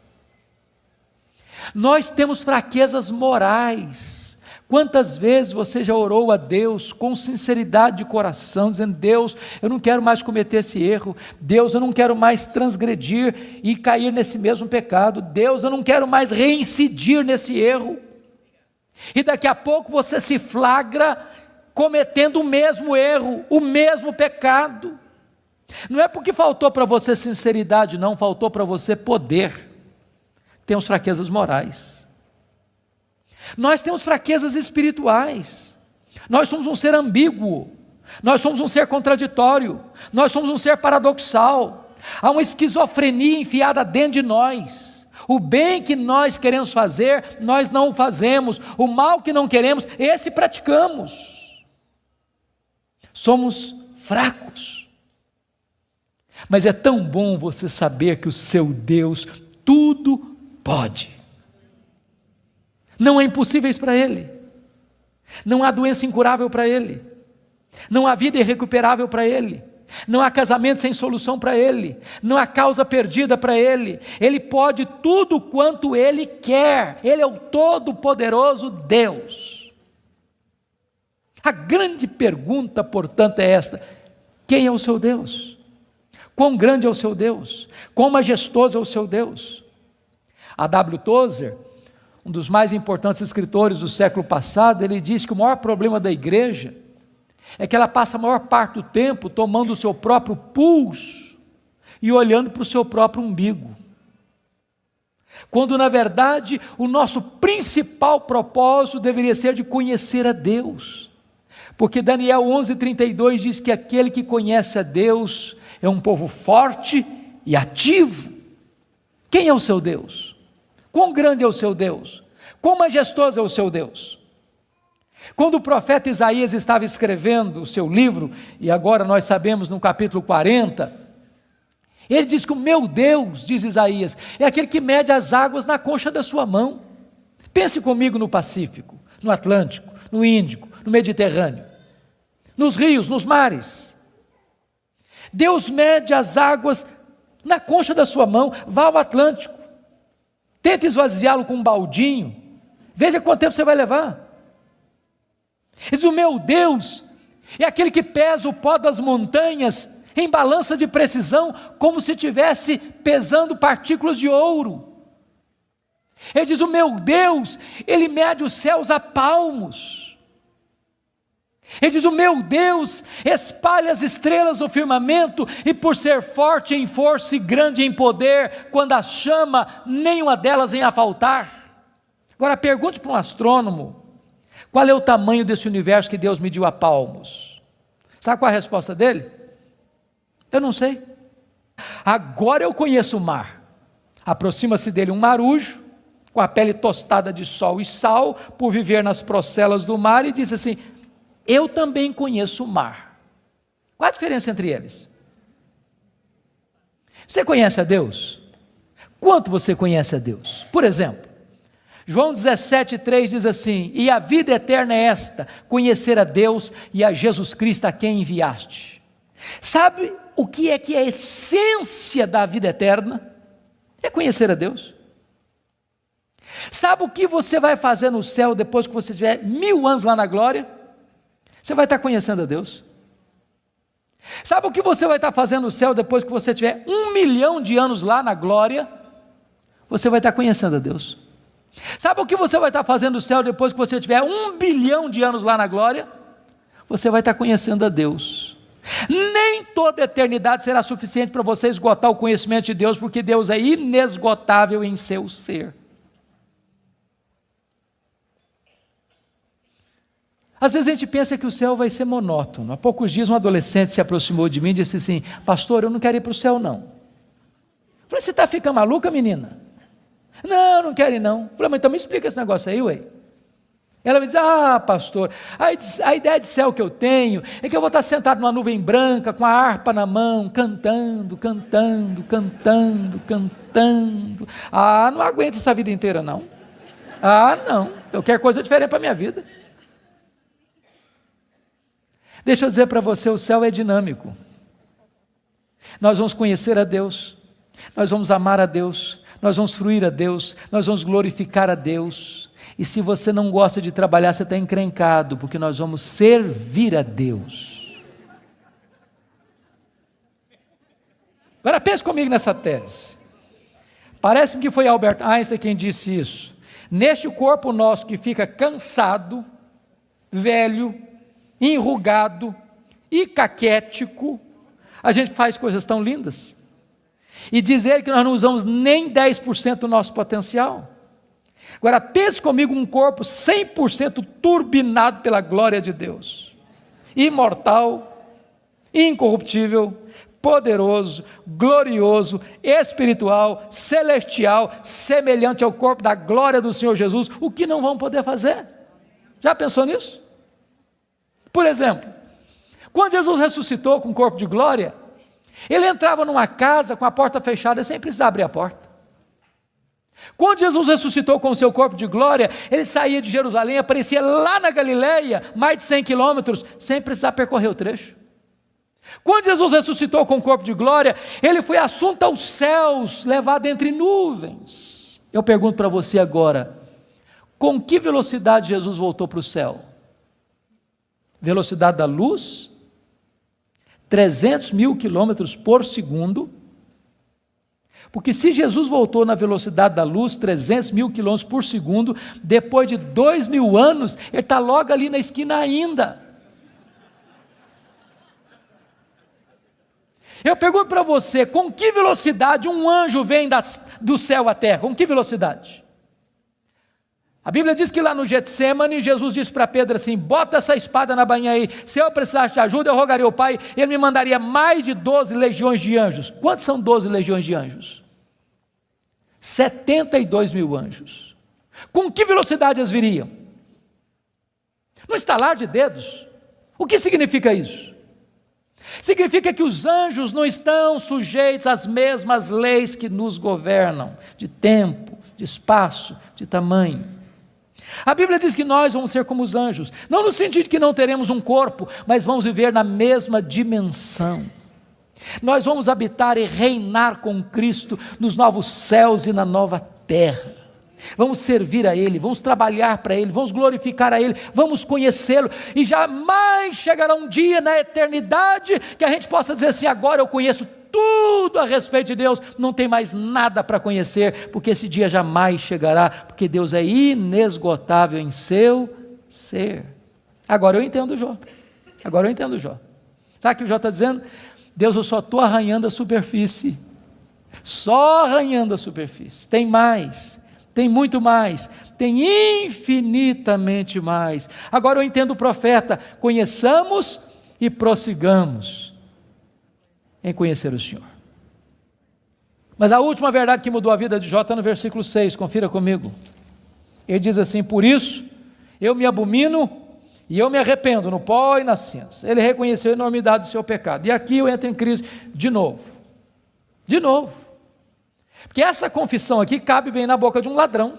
[SPEAKER 1] Nós temos fraquezas morais. Quantas vezes você já orou a Deus com sinceridade de coração, dizendo: Deus, eu não quero mais cometer esse erro, Deus, eu não quero mais transgredir e cair nesse mesmo pecado, Deus, eu não quero mais reincidir nesse erro, e daqui a pouco você se flagra cometendo o mesmo erro, o mesmo pecado. Não é porque faltou para você sinceridade, não, faltou para você poder. Temos fraquezas morais. Nós temos fraquezas espirituais. Nós somos um ser ambíguo, nós somos um ser contraditório, nós somos um ser paradoxal. Há uma esquizofrenia enfiada dentro de nós. O bem que nós queremos fazer, nós não o fazemos. O mal que não queremos, esse praticamos. Somos fracos. Mas é tão bom você saber que o seu Deus tudo pode. Não há impossíveis para Ele, não há doença incurável para Ele, não há vida irrecuperável para Ele, não há casamento sem solução para Ele, não há causa perdida para Ele. Ele pode tudo quanto Ele quer, Ele é o todo-poderoso Deus. A grande pergunta, portanto, é esta: quem é o seu Deus? Quão grande é o seu Deus? Quão majestoso é o seu Deus? A W. Tozer, um dos mais importantes escritores do século passado, ele diz que o maior problema da igreja é que ela passa a maior parte do tempo tomando o seu próprio pulso e olhando para o seu próprio umbigo, quando na verdade o nosso principal propósito deveria ser de conhecer a Deus, porque Daniel 11:32 diz que aquele que conhece a Deus é um povo forte e ativo. Quem é o seu Deus? Quão grande é o seu Deus? Quão majestoso é o seu Deus? Quando o profeta Isaías estava escrevendo o seu livro, e agora nós sabemos no capítulo 40, ele diz que o meu Deus, diz Isaías, é aquele que mede as águas na concha da sua mão. Pense comigo no Pacífico, no Atlântico, no Índico, no Mediterrâneo, nos rios, nos mares. Deus mede as águas na concha da sua mão. Vá ao Atlântico, tente esvaziá-lo com um baldinho, veja quanto tempo você vai levar. Diz: o meu Deus é aquele que pesa o pó das montanhas em balança de precisão, como se estivesse pesando partículas de ouro. Ele diz: o meu Deus, Ele mede os céus a palmos. Ele diz: o meu Deus espalha as estrelas no firmamento, e por ser forte em força e grande em poder, quando as chama, nenhuma delas vem a faltar. Agora pergunte para um astrônomo, qual é o tamanho desse universo que Deus mediu a palmos? Sabe qual é a resposta dele? Eu não sei. Agora eu conheço o mar. Aproxima-se dele um marujo, com a pele tostada de sol e sal, por viver nas procelas do mar, e diz assim: eu também conheço o mar. Qual a diferença entre eles? Você conhece a Deus? Quanto você conhece a Deus? Por exemplo, João 17,3 diz assim: e a vida eterna é esta, conhecer a Deus e a Jesus Cristo a quem enviaste. Sabe o que é a essência da vida eterna? É conhecer a Deus. Sabe o que você vai fazer no céu depois que você tiver 1000 anos lá na glória? Você vai estar conhecendo a Deus. Sabe o que você vai estar fazendo no céu depois que você tiver 1 milhão de anos lá na glória? Você vai estar conhecendo a Deus. Sabe o que você vai estar fazendo no céu depois que você tiver 1 bilhão de anos lá na glória? Você vai estar conhecendo a Deus. Nem toda eternidade será suficiente para você esgotar o conhecimento de Deus, porque Deus é inesgotável em seu ser. Às vezes a gente pensa que o céu vai ser monótono. Há poucos dias um adolescente se aproximou de mim e disse assim: pastor, eu não quero ir para o céu não. Eu falei: você está ficando maluca, menina? Não quero ir não. Eu falei: mas então me explica esse negócio aí, ué. Ela me diz: pastor, a ideia de céu que eu tenho é que eu vou estar sentado numa nuvem branca, com a harpa na mão, cantando. Não aguento essa vida inteira não. Não, eu quero coisa diferente para a minha vida. Deixa eu dizer para você, o céu é dinâmico. Nós vamos conhecer a Deus, nós vamos amar a Deus, nós vamos fruir a Deus, nós vamos glorificar a Deus. E se você não gosta de trabalhar, você está encrencado, porque nós vamos servir a Deus. Agora pense comigo nessa tese. Parece-me que foi Albert Einstein quem disse isso. Neste corpo nosso que fica cansado, velho, enrugado e caquético, a gente faz coisas tão lindas. E dizer que nós não usamos nem 10% do nosso potencial. Agora pense comigo um corpo 100% turbinado pela glória de Deus, imortal, incorruptível, poderoso, glorioso, espiritual, celestial, semelhante ao corpo da glória do Senhor Jesus. O que não vão poder fazer? Já pensou nisso? Por exemplo, quando Jesus ressuscitou com o corpo de glória, ele entrava numa casa com a porta fechada sem precisar abrir a porta. Quando Jesus ressuscitou com o seu corpo de glória, ele saía de Jerusalém, aparecia lá na Galileia, mais de 100 quilômetros, sem precisar percorrer o trecho. Quando Jesus ressuscitou com o corpo de glória, ele foi assunto aos céus, levado entre nuvens. Eu pergunto para você agora, com que velocidade Jesus voltou para o céu? Velocidade da luz? 300 mil quilômetros por segundo. Porque se Jesus voltou na velocidade da luz, 300 mil quilômetros por segundo, depois de 2000 anos, ele está logo ali na esquina ainda. Eu pergunto para você, com que velocidade um anjo vem do céu à terra? Com que velocidade? A Bíblia diz que lá no Getsemane, Jesus disse para Pedro assim: bota essa espada na bainha aí, se eu precisasse de ajuda, eu rogaria ao Pai, ele me mandaria mais de 12 legiões de anjos. Quantos são 12 legiões de anjos? 72 mil anjos. Com que velocidade eles viriam? No estalar de dedos. O que significa isso? Significa que os anjos não estão sujeitos às mesmas leis que nos governam, de tempo, de espaço, de tamanho. A Bíblia diz que nós vamos ser como os anjos, não no sentido de que não teremos um corpo, mas vamos viver na mesma dimensão. Nós vamos habitar e reinar com Cristo nos novos céus e na nova terra. Vamos servir a Ele, vamos trabalhar para Ele, vamos glorificar a Ele, vamos conhecê-lo, e jamais chegará um dia na eternidade que a gente possa dizer assim: agora eu conheço tudo a respeito de Deus, não tem mais nada para conhecer, porque esse dia jamais chegará, porque Deus é inesgotável em seu ser. Agora eu entendo Jó. Sabe o que o Jó está dizendo? Deus, eu só estou arranhando a superfície, só arranhando a superfície, tem mais, tem muito mais, tem infinitamente mais. Agora eu entendo o profeta: conheçamos e prossigamos em conhecer o Senhor. Mas a última verdade que mudou a vida de Jó está no versículo 6, confira comigo. Ele diz assim: por isso eu me abomino e eu me arrependo no pó e na cinza. Ele reconheceu a enormidade do seu pecado. E aqui eu entro em crise de novo. Porque essa confissão aqui cabe bem na boca de um ladrão,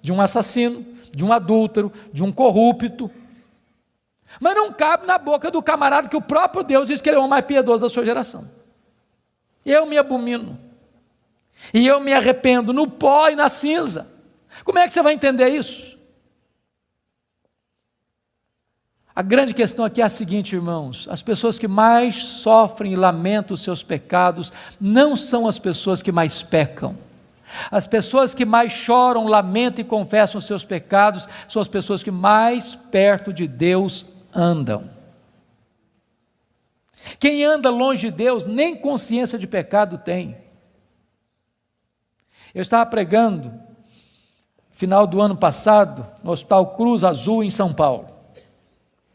[SPEAKER 1] de um assassino, de um adúltero, de um corrupto. Mas não cabe na boca do camarada que o próprio Deus diz que ele é o mais piedoso da sua geração. Eu me abomino, e eu me arrependo no pó e na cinza. Como é que você vai entender isso? A grande questão aqui é a seguinte, irmãos: as pessoas que mais sofrem e lamentam os seus pecados não são as pessoas que mais pecam. As pessoas que mais choram, lamentam e confessam os seus pecados são as pessoas que mais perto de Deus andam, Quem anda longe de Deus, nem consciência de pecado tem. Eu estava pregando, final do ano passado, no Hospital Cruz Azul, em São Paulo.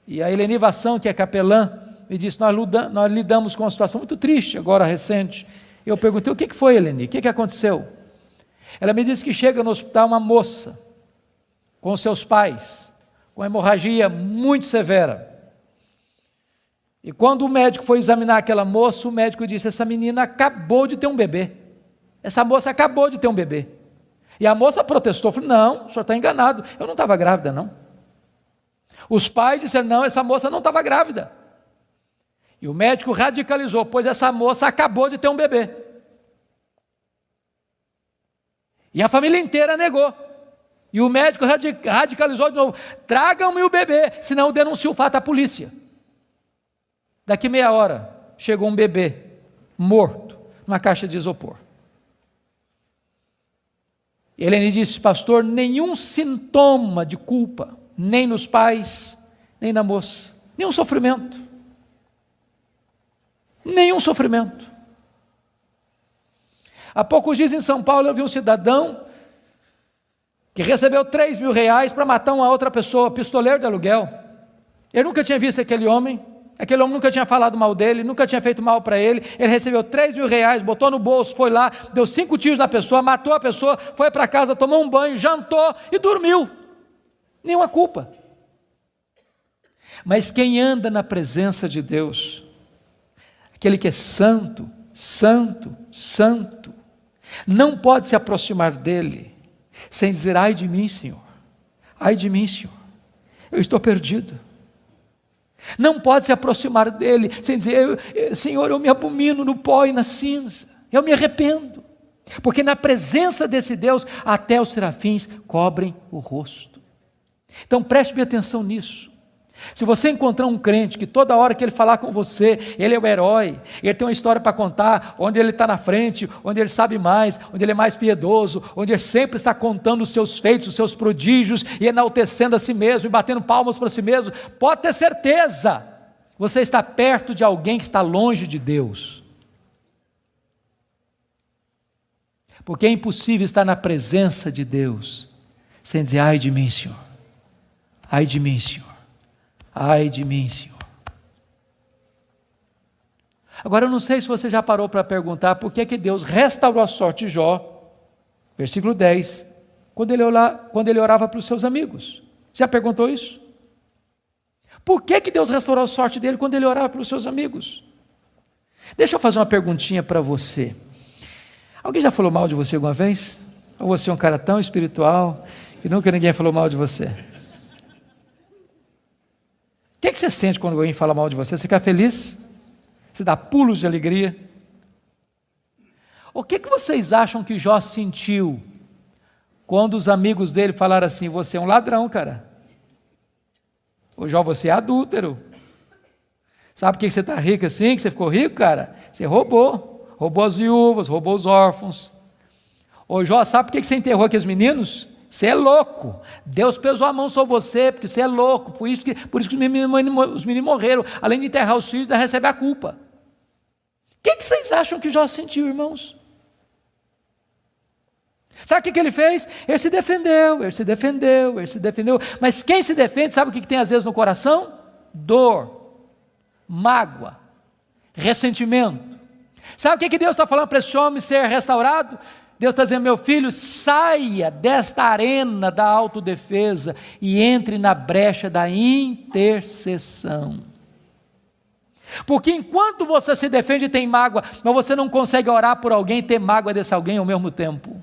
[SPEAKER 1] E a Eleni Vassão, que é capelã, me disse, nós lidamos com uma situação muito triste, agora recente. Eu perguntei, o que foi, Eleni? O que aconteceu? Ela me disse que chega no hospital uma moça, com seus pais, com hemorragia muito severa. E quando o médico foi examinar aquela moça, o médico disse, essa menina acabou de ter um bebê. Essa moça acabou de ter um bebê. E a moça protestou, falou, não, o senhor está enganado, eu não estava grávida não. Os pais disseram, não, essa moça não estava grávida. E o médico radicalizou, pois essa moça acabou de ter um bebê. E a família inteira negou. E o médico radicalizou de novo, tragam-me o bebê, senão eu denuncio o fato à polícia. Daqui meia hora, chegou um bebê, morto, numa caixa de isopor. Helene disse, pastor, nenhum sintoma de culpa, nem nos pais, nem na moça, nenhum sofrimento. Nenhum sofrimento. Há poucos dias em São Paulo eu vi um cidadão que recebeu R$3.000 para matar uma outra pessoa, pistoleiro de aluguel. Eu nunca tinha visto aquele homem nunca tinha falado mal dele, nunca tinha feito mal para ele recebeu R$3.000, botou no bolso, foi lá, deu 5 tiros na pessoa, matou a pessoa, foi para casa, tomou um banho, jantou e dormiu. Nenhuma culpa. Mas quem anda na presença de Deus, aquele que é santo, santo, santo, não pode se aproximar dele, sem dizer, ai de mim, Senhor, eu estou perdido. Não pode se aproximar dele, sem dizer, Senhor, eu me abomino no pó e na cinza, eu me arrependo, porque na presença desse Deus, até os serafins cobrem o rosto. Então preste bem atenção nisso. Se você encontrar um crente que toda hora que ele falar com você, ele é o herói, ele tem uma história para contar, onde ele está na frente, onde ele sabe mais, onde ele é mais piedoso, onde ele sempre está contando os seus feitos, os seus prodígios, e enaltecendo a si mesmo, e batendo palmas para si mesmo, pode ter certeza, você está perto de alguém que está longe de Deus. Porque é impossível estar na presença de Deus, sem dizer, ai de mim, Senhor, ai de mim, Senhor. Ai de mim, Senhor. Agora eu não sei se você já parou para perguntar por que Deus restaurou a sorte de Jó, versículo 10, quando ele orava para os seus amigos. Já perguntou isso? Por que Deus restaurou a sorte dele quando ele orava pelos seus amigos? Deixa eu fazer uma perguntinha para você. Alguém já falou mal de você alguma vez? Ou você é um cara tão espiritual que nunca ninguém falou mal de você? O que você sente quando alguém fala mal de você? Você fica feliz? Você dá pulos de alegria? O que vocês acham que Jó sentiu quando os amigos dele falaram assim, você é um ladrão, cara? Ô Jó, você é adúltero. Sabe por que você está rico assim, que você ficou rico, cara? Você roubou as viúvas, roubou os órfãos. Ô Jó, sabe por que você enterrou aqueles meninos? Você é louco, Deus pesou a mão sobre você, porque você é louco, por isso que os meninos morreram, além de enterrar os filhos, ainda recebe a culpa. O que vocês acham que Jó sentiu, irmãos? Sabe o que ele fez? Ele se defendeu, mas quem se defende, sabe o que tem às vezes no coração? Dor, mágoa, ressentimento. Sabe o que Deus está falando para esse homem ser restaurado? Deus está dizendo, meu filho, saia desta arena da autodefesa e entre na brecha da intercessão. Porque enquanto você se defende e tem mágoa, mas você não consegue orar por alguém e ter mágoa desse alguém ao mesmo tempo.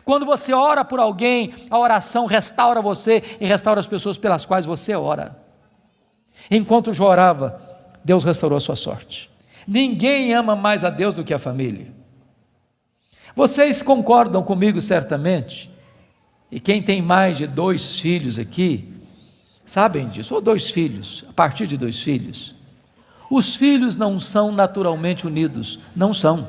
[SPEAKER 1] Quando você ora por alguém, a oração restaura você e restaura as pessoas pelas quais você ora. Enquanto Jó orava, Deus restaurou a sua sorte. Ninguém ama mais a Deus do que a família. Vocês concordam comigo certamente, e quem tem mais de 2 filhos aqui, sabem disso, ou 2 filhos, a partir de 2 filhos, os filhos não são naturalmente unidos, não são.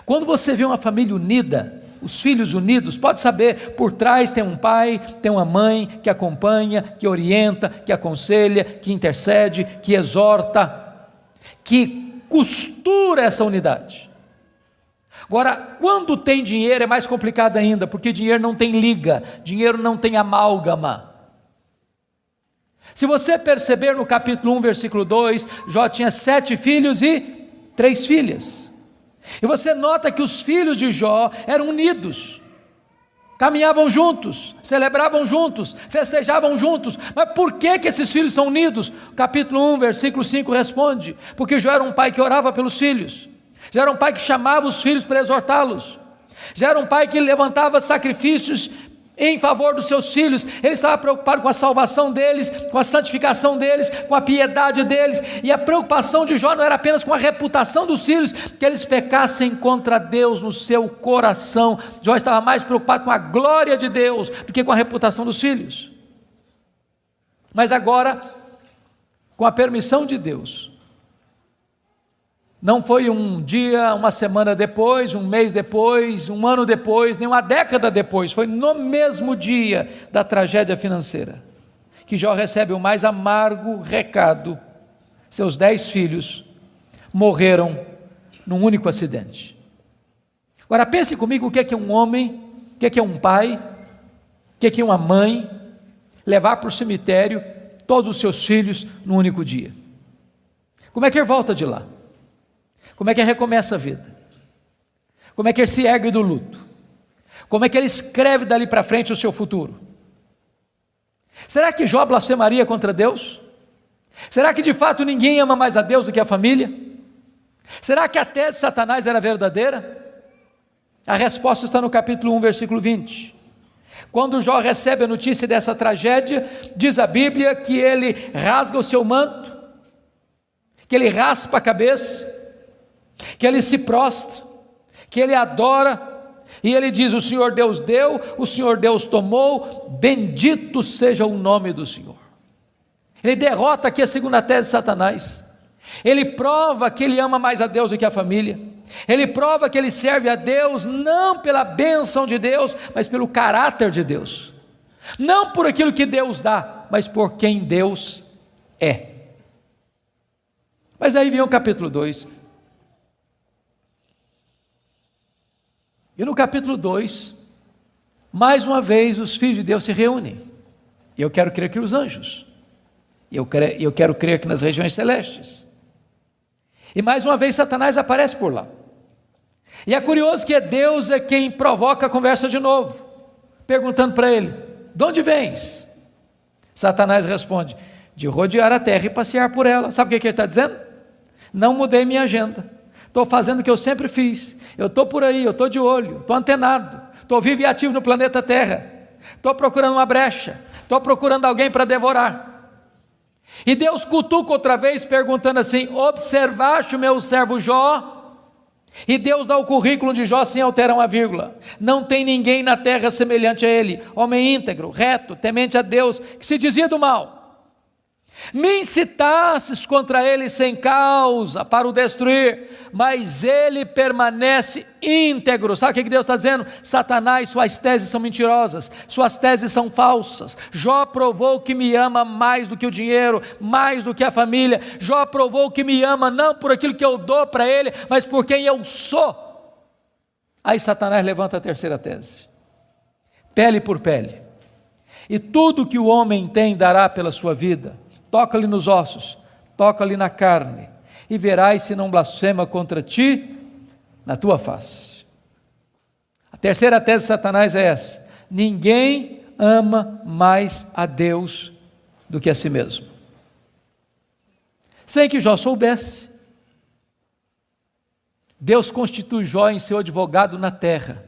[SPEAKER 1] Quando você vê uma família unida, os filhos unidos, pode saber, por trás tem um pai, tem uma mãe que acompanha, que orienta, que aconselha, que intercede, que exorta. que costura essa unidade. Agora, quando tem dinheiro é mais complicado ainda, porque dinheiro não tem liga, dinheiro não tem amálgama. Se você perceber no capítulo 1, versículo 2, Jó tinha 7 filhos e 3 filhas. E você nota que os filhos de Jó eram unidos, caminhavam juntos, celebravam juntos, festejavam juntos. Mas por que esses filhos são unidos? Capítulo 1, versículo 5 responde: porque Jó era um pai que orava pelos filhos, já era um pai que chamava os filhos para exortá-los, já era um pai que levantava sacrifícios em favor dos seus filhos. Ele estava preocupado com a salvação deles, com a santificação deles, com a piedade deles. E a preocupação de Jó não era apenas com a reputação dos filhos, que eles pecassem contra Deus no seu coração. Jó estava mais preocupado com a glória de Deus do que com a reputação dos filhos. Mas agora, com a permissão de Deus, não foi um dia, uma semana depois, um mês depois, um ano depois, nem uma década depois, foi no mesmo dia da tragédia financeira, que Jó recebe o mais amargo recado: seus 10 filhos morreram num único acidente. Agora pense comigo, o que é um homem, o que é um pai, o que é uma mãe, levar para o cemitério todos os seus filhos num único dia? Como é que ele volta de lá? Como é que ele recomeça a vida? Como é que ele se ergue do luto? Como é que ele escreve dali para frente o seu futuro? Será que Jó blasfemaria contra Deus? Será que de fato ninguém ama mais a Deus do que a família? Será que a tese de Satanás era verdadeira? A resposta está no capítulo 1, versículo 20. Quando Jó recebe a notícia dessa tragédia, diz a Bíblia que ele rasga o seu manto, que ele raspa a cabeça, que ele se prostra, que ele adora, e ele diz: o Senhor Deus deu, o Senhor Deus tomou, bendito seja o nome do Senhor. Ele derrota aqui a segunda tese de Satanás. Ele prova que ele ama mais a Deus do que a família. Ele prova que ele serve a Deus não pela bênção de Deus, mas pelo caráter de Deus, não por aquilo que Deus dá, mas por quem Deus é. Mas aí vem o capítulo 2. E no capítulo 2, mais uma vez os filhos de Deus se reúnem. Eu quero crer que os anjos, eu quero crer que nas regiões celestes. E mais uma vez Satanás aparece por lá. E é curioso que Deus é quem provoca a conversa de novo, perguntando para ele: de onde vens? Satanás responde: de rodear a terra e passear por ela. Sabe o que ele está dizendo? Não mudei minha agenda, estou fazendo o que eu sempre fiz, eu estou por aí, eu estou de olho, estou antenado, estou vivo e ativo no planeta Terra, estou procurando uma brecha, estou procurando alguém para devorar. E Deus cutuca outra vez, perguntando assim: observaste o meu servo Jó? E Deus dá o currículo de Jó sem alterar uma vírgula: não tem ninguém na terra semelhante a ele, homem íntegro, reto, temente a Deus, que se desvia do mal. Me incitasses contra ele sem causa para o destruir, mas ele permanece íntegro. Sabe o que Deus está dizendo? Satanás, suas teses são mentirosas, suas teses são falsas. Jó provou que me ama mais do que o dinheiro, mais do que a família. Jó provou que me ama não por aquilo que eu dou para ele, mas por quem eu sou. Aí Satanás levanta a terceira tese: pele por pele, e tudo que o homem tem dará pela sua vida. Toca-lhe nos ossos, toca-lhe na carne, e verás se não blasfema contra ti na tua face. A terceira tese de Satanás é essa: ninguém ama mais a Deus do que a si mesmo. Sem que Jó soubesse, Deus constitui Jó em seu advogado na terra,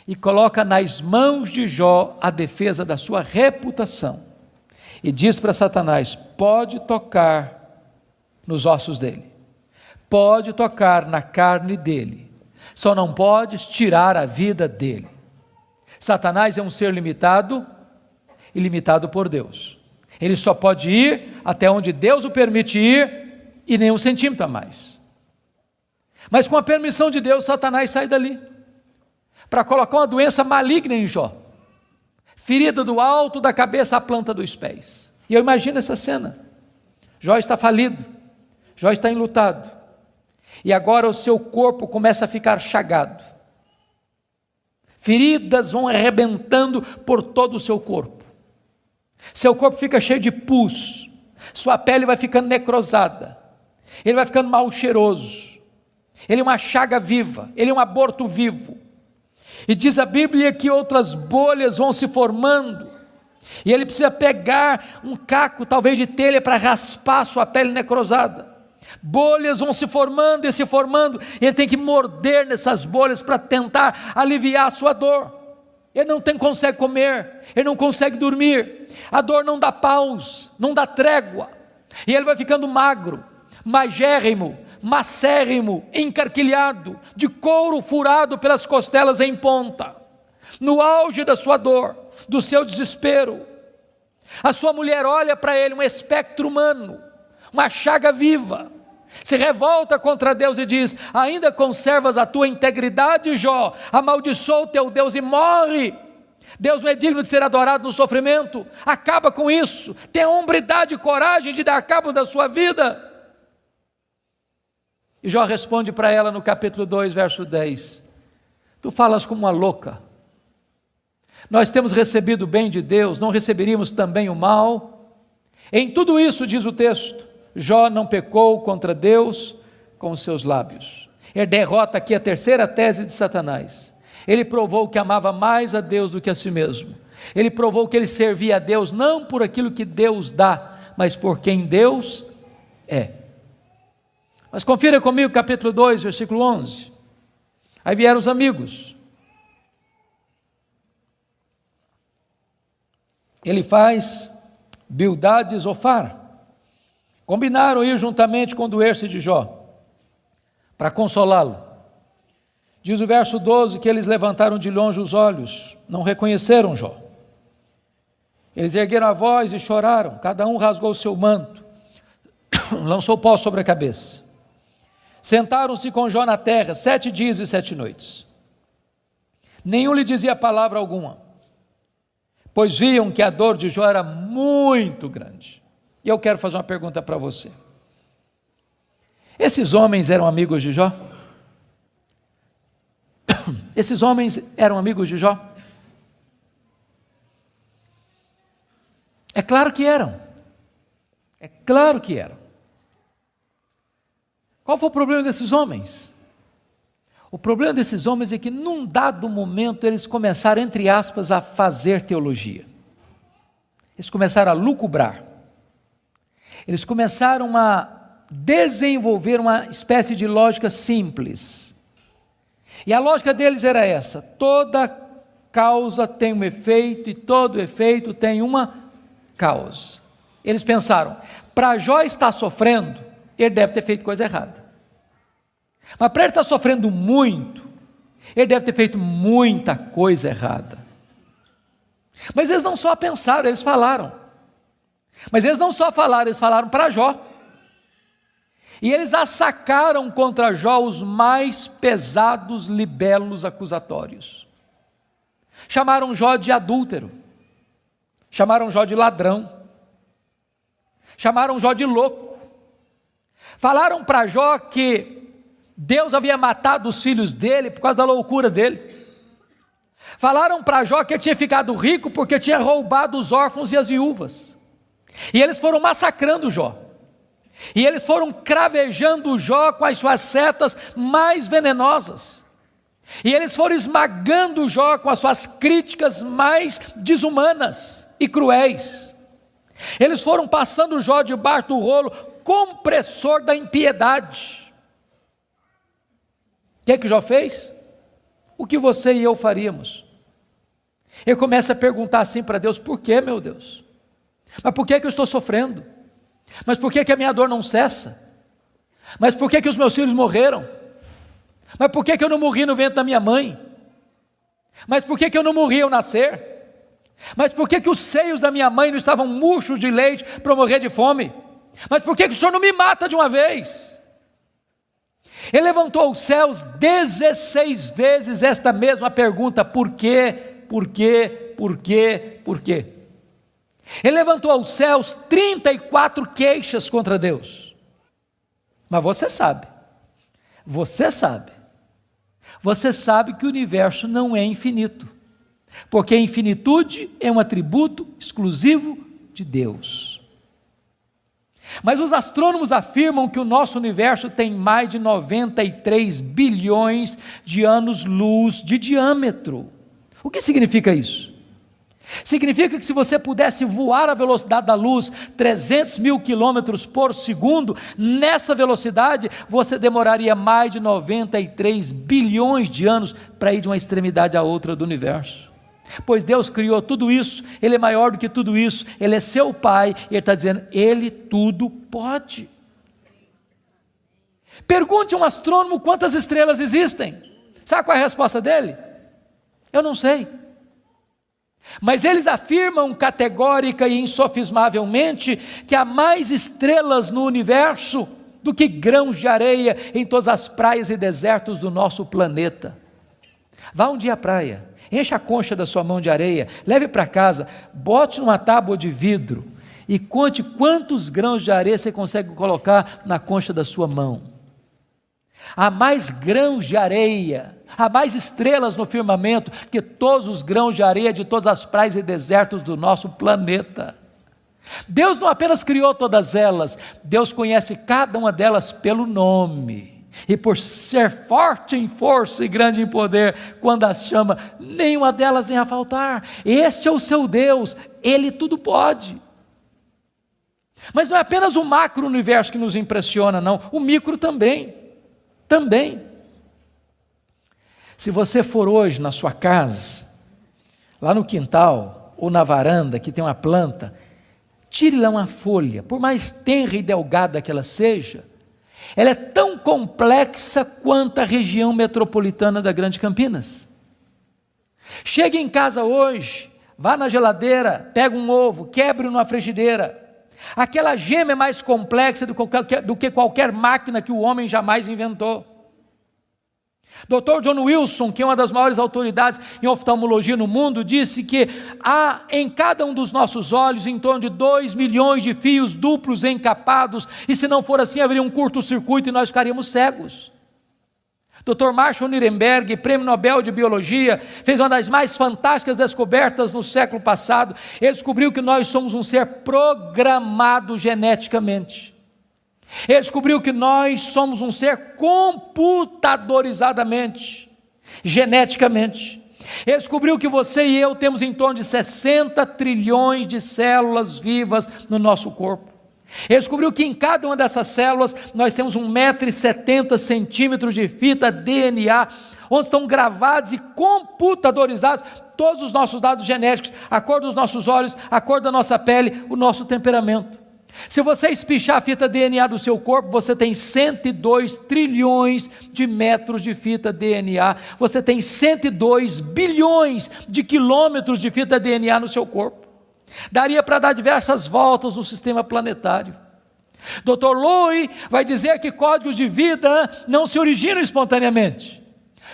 [SPEAKER 1] e coloca nas mãos de Jó a defesa da sua reputação. E diz para Satanás: pode tocar nos ossos dele, pode tocar na carne dele, só não podes tirar a vida dele. Satanás é um ser limitado e limitado por Deus. Ele só pode ir até onde Deus o permite ir, e nem um centímetro a mais. Mas com a permissão de Deus, Satanás sai dali para colocar uma doença maligna em Jó, ferida do alto da cabeça à planta dos pés. E eu imagino essa cena: Jó está falido, Jó está enlutado, e agora o seu corpo começa a ficar chagado, feridas vão arrebentando por todo o seu corpo fica cheio de pus, sua pele vai ficando necrosada, ele vai ficando mal cheiroso, ele é uma chaga viva, ele é um aborto vivo, e diz a Bíblia que outras bolhas vão se formando, e ele precisa pegar um caco, talvez de telha, para raspar sua pele necrosada, bolhas vão se formando, e ele tem que morder nessas bolhas, para tentar aliviar a sua dor, ele não consegue comer, ele não consegue dormir, a dor não dá pausa, não dá trégua, e ele vai ficando magro, magérrimo, macérrimo, encarquilhado, de couro furado pelas costelas em ponta, no auge da sua dor, do seu desespero. A sua mulher olha para ele, um espectro humano, uma chaga viva, se revolta contra Deus e diz: ainda conservas a tua integridade, Jó? Amaldiçoa o teu Deus e morre. Deus não é digno de ser adorado no sofrimento, acaba com isso, tenha hombridade e coragem de dar cabo da sua vida. E Jó responde para ela no capítulo 2, verso 10: tu falas como uma louca, nós temos recebido o bem de Deus, não receberíamos também o mal? Em tudo isso, diz o texto, Jó não pecou contra Deus com os seus lábios. Ele derrota aqui a terceira tese de Satanás. Ele provou que amava mais a Deus do que a si mesmo. Ele provou que ele servia a Deus não por aquilo que Deus dá, mas por quem Deus é. Mas confira comigo capítulo 2, versículo 11. Aí vieram os amigos. Ele faz Bildade e Zofar. Combinaram ir juntamente condoer-se de Jó, para consolá-lo. Diz o verso 12 que eles levantaram de longe os olhos, não reconheceram Jó. Eles ergueram a voz e choraram, cada um rasgou o seu manto, lançou pó sobre a cabeça. Sentaram-se com Jó na terra 7 dias e 7 noites. Nenhum lhe dizia palavra alguma, pois viam que a dor de Jó era muito grande. E eu quero fazer uma pergunta para você. Esses homens eram amigos de Jó? Esses homens eram amigos de Jó? É claro que eram. É claro que eram. Qual foi o problema desses homens? O problema desses homens é que num dado momento eles começaram, entre aspas, a fazer teologia. Eles começaram a lucubrar. Eles começaram a desenvolver uma espécie de lógica simples. E a lógica deles era essa: toda causa tem um efeito e todo efeito tem uma causa. Eles pensaram, para Jó estar sofrendo, ele deve ter feito coisa errada. Mas para ele estar sofrendo muito, ele deve ter feito muita coisa errada. Mas eles não só pensaram, eles falaram. Mas eles não só falaram, eles falaram para Jó. E eles assacaram contra Jó os mais pesados libelos acusatórios. Chamaram Jó de adúltero, chamaram Jó de ladrão, chamaram Jó de louco. Falaram para Jó que Deus havia matado os filhos dele por causa da loucura dele. Falaram para Jó que ele tinha ficado rico porque tinha roubado os órfãos e as viúvas. E eles foram massacrando Jó. E eles foram cravejando Jó com as suas setas mais venenosas. E eles foram esmagando Jó com as suas críticas mais desumanas e cruéis. Eles foram passando Jó debaixo do rolo compressor da impiedade. O que é que Jó fez? O que você e eu faríamos? Ele começa a perguntar assim para Deus: por que, meu Deus? Mas por que eu estou sofrendo? Mas por que a minha dor não cessa? Mas por que os meus filhos morreram? Mas por que eu não morri no ventre da minha mãe? Mas por que eu não morri ao nascer? Mas por que os seios da minha mãe não estavam murchos de leite para eu morrer de fome? Mas por que o Senhor não me mata de uma vez? Ele levantou os céus 16 vezes esta mesma pergunta: por quê, por quê, por quê, por quê? Ele levantou aos céus 34 queixas contra Deus. Mas você sabe que o universo não é infinito, porque a infinitude é um atributo exclusivo de Deus. Mas os astrônomos afirmam que o nosso universo tem mais de 93 bilhões de anos-luz de diâmetro. O que significa isso? Significa que se você pudesse voar à velocidade da luz, 300 mil quilômetros por segundo, nessa velocidade você demoraria mais de 93 bilhões de anos para ir de uma extremidade à outra do universo. Pois Deus criou tudo isso, Ele é maior do que tudo isso, Ele é seu Pai, e Ele está dizendo, Ele tudo pode. Pergunte a um astrônomo quantas estrelas existem. Sabe qual é a resposta dele? Eu não sei. Mas eles afirmam categórica e insofismavelmente que há mais estrelas no universo do que grãos de areia em todas as praias e desertos do nosso planeta. Vá um dia à praia, encha a concha da sua mão de areia, leve para casa, bote numa tábua de vidro e conte quantos grãos de areia você consegue colocar na concha da sua mão. Há mais grãos de areia, há mais estrelas no firmamento que todos os grãos de areia de todas as praias e desertos do nosso planeta. Deus não apenas criou todas elas, Deus conhece cada uma delas pelo nome. E por ser forte em força e grande em poder, quando as chama, nenhuma delas vem a faltar. Este é o seu Deus, Ele tudo pode. Mas não é apenas o macro-universo que nos impressiona, não, o micro também. Se você for hoje na sua casa, lá no quintal ou na varanda que tem uma planta, tire lá uma folha, por mais tenra e delgada que ela seja, ela é tão complexa quanto a região metropolitana da Grande Campinas. Chegue em casa hoje, vá na geladeira, pega um ovo, quebre numa frigideira. Aquela gema é mais complexa do que qualquer máquina que o homem jamais inventou. Dr. John Wilson, que é uma das maiores autoridades em oftalmologia no mundo, disse que há em cada um dos nossos olhos em torno de 2 milhões de fios duplos encapados, e se não for assim haveria um curto-circuito e nós ficaríamos cegos. Dr. Marshall Nirenberg, prêmio Nobel de Biologia, fez uma das mais fantásticas descobertas no século passado. Ele descobriu que nós somos um ser programado geneticamente. Ele descobriu que nós somos um ser computadorizadamente, geneticamente. Ele descobriu que você e eu temos em torno de 60 trilhões de células vivas no nosso corpo. Ele descobriu que em cada uma dessas células nós temos 1,70 m de fita DNA, onde estão gravados e computadorizados todos os nossos dados genéticos, a cor dos nossos olhos, a cor da nossa pele, o nosso temperamento. Se você espichar a fita DNA do seu corpo, você tem 102 trilhões de metros de fita DNA, você tem 102 bilhões de quilômetros de fita DNA no seu corpo. Daria para dar diversas voltas no sistema planetário. Dr. Lowy vai dizer que códigos de vida não se originam espontaneamente.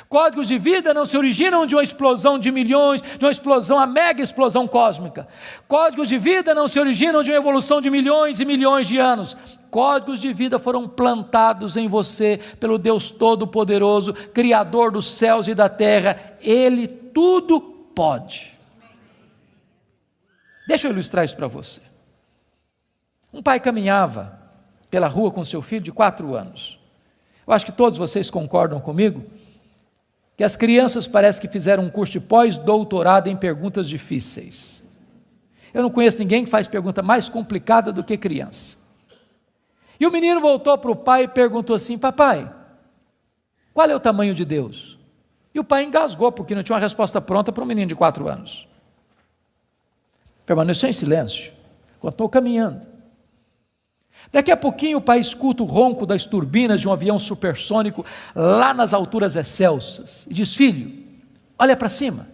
[SPEAKER 1] Códigos de vida não se originam de uma explosão de milhões, de uma explosão, a mega explosão cósmica. Códigos de vida não se originam de uma evolução de milhões e milhões de anos. Códigos de vida foram plantados em você pelo Deus Todo-Poderoso, Criador dos céus e da terra. Ele tudo pode. Deixa eu ilustrar isso para você. Um pai caminhava pela rua com seu filho de 4 anos. Eu acho que todos vocês concordam comigo que as crianças parece que fizeram um curso de pós-doutorado em perguntas difíceis. Eu não conheço ninguém que faz pergunta mais complicada do que criança. E o menino voltou para o pai e perguntou assim: papai, qual é o tamanho de Deus? E o pai engasgou, porque não tinha uma resposta pronta para um menino de 4 anos. Permaneceu em silêncio, continuou caminhando. Daqui a pouquinho o pai escuta o ronco das turbinas de um avião supersônico lá nas alturas excelsas e diz: filho, olha para cima.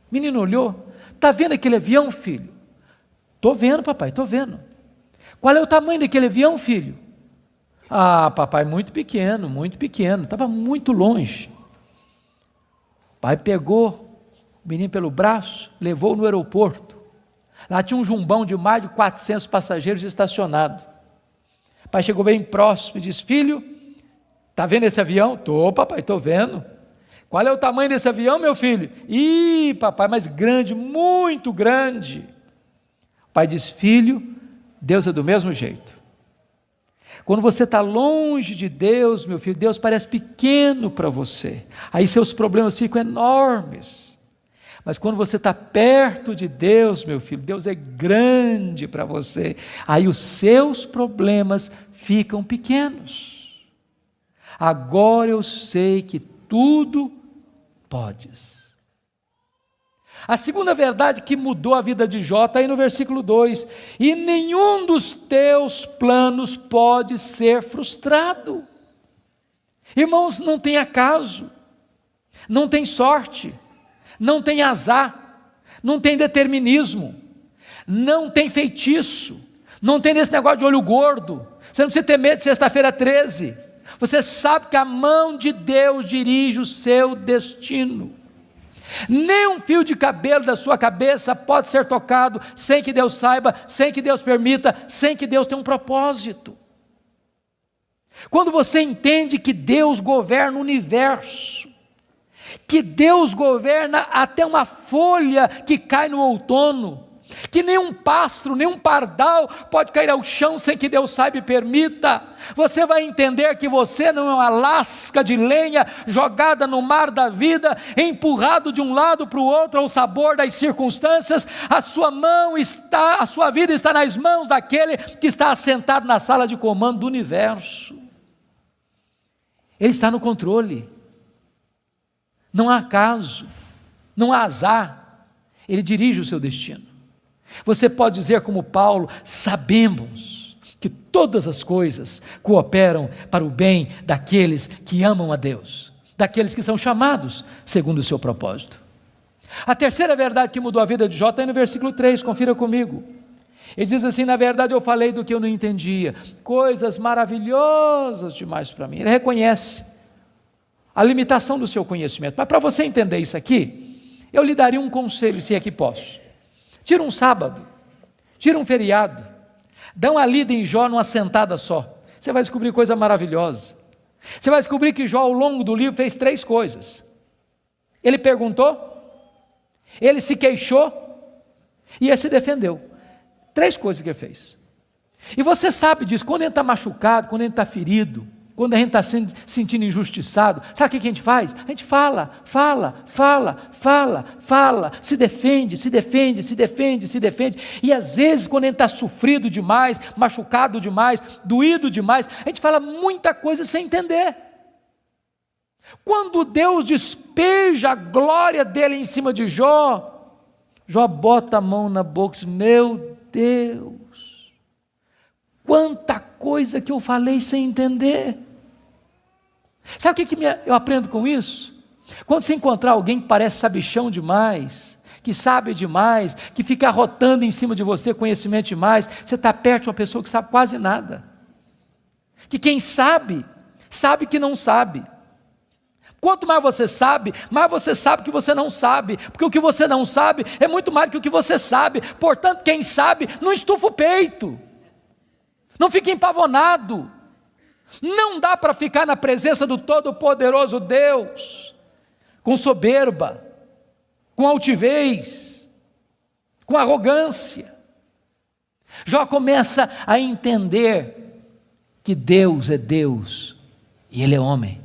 [SPEAKER 1] O menino olhou: está vendo aquele avião, filho? Estou vendo, papai, estou vendo. Qual é o tamanho daquele avião, filho? Ah, papai, muito pequeno, estava muito longe. O pai pegou o menino pelo braço, levou no aeroporto. Lá tinha um jumbão de mais de 400 passageiros estacionado. pai chegou bem próximo e disse: filho, está vendo esse avião? Estou, papai, estou vendo. Qual é o tamanho desse avião, meu filho? Ih, papai, mas grande, muito grande. O pai disse: filho, Deus é do mesmo jeito. Quando você está longe de Deus, meu filho, Deus parece pequeno para você. Aí seus problemas ficam enormes. Mas quando você está perto de Deus, meu filho, Deus é grande para você. Aí os seus problemas ficam pequenos. Agora eu sei que tudo podes. A segunda verdade que mudou a vida de Jó está aí no versículo 2: e nenhum dos teus planos pode ser frustrado. Irmãos, não tem acaso, não tem sorte, não tem azar, não tem determinismo, não tem feitiço, não tem esse negócio de olho gordo. Você não precisa ter medo de sexta-feira 13. Você sabe que a mão de Deus dirige o seu destino. Nem um fio de cabelo da sua cabeça pode ser tocado sem que Deus saiba, sem que Deus permita, sem que Deus tenha um propósito. Quando você entende que Deus governa o universo, que Deus governa até uma folha que cai no outono, que nenhum pássaro, nenhum pardal pode cair ao chão sem que Deus saiba e permita, você vai entender que você não é uma lasca de lenha jogada no mar da vida, empurrado de um lado para o outro ao sabor das circunstâncias. A sua vida está nas mãos daquele que está assentado na sala de comando do universo. Ele está no controle. Não há acaso, não há azar, ele dirige o seu destino. Você pode dizer como Paulo: sabemos que todas as coisas cooperam para o bem daqueles que amam a Deus, daqueles que são chamados segundo o seu propósito. A terceira verdade que mudou a vida de Jó está aí no versículo 3, confira comigo. Ele diz assim: na verdade eu falei do que eu não entendia, coisas maravilhosas demais para mim. Ele reconhece a limitação do seu conhecimento, mas para você entender isso aqui, eu lhe daria um conselho, se é que posso. Tira um sábado, tira um feriado, dá uma lida em Jó numa sentada só, você vai descobrir coisa maravilhosa. Você vai descobrir que Jó, ao longo do livro, fez 3 coisas. Ele perguntou, ele se queixou e ele se defendeu. 3 coisas que ele fez. E você sabe disso, quando ele está machucado, quando ele está ferido, quando a gente está se sentindo injustiçado, sabe o que a gente faz? A gente fala, se defende, e às vezes quando a gente está sofrido demais, machucado demais, doído demais, a gente fala muita coisa sem entender. Quando Deus despeja a glória dele em cima de Jó, Jó bota a mão na boca e diz: meu Deus, quanta coisa que eu falei sem entender. Sabe o que eu aprendo com isso? Quando você encontrar alguém que parece sabichão demais, que sabe demais, que fica arrotando em cima de você conhecimento demais, você está perto de uma pessoa que sabe quase nada. Que quem sabe, sabe que não sabe. Quanto mais você sabe que você não sabe, porque o que você não sabe é muito mais do que o que você sabe. Portanto, quem sabe, não estufa o peito, não fica empavonado. Não dá para ficar na presença do Todo-Poderoso Deus com soberba, com altivez, com arrogância. Jó começa a entender que Deus é Deus e Ele é homem.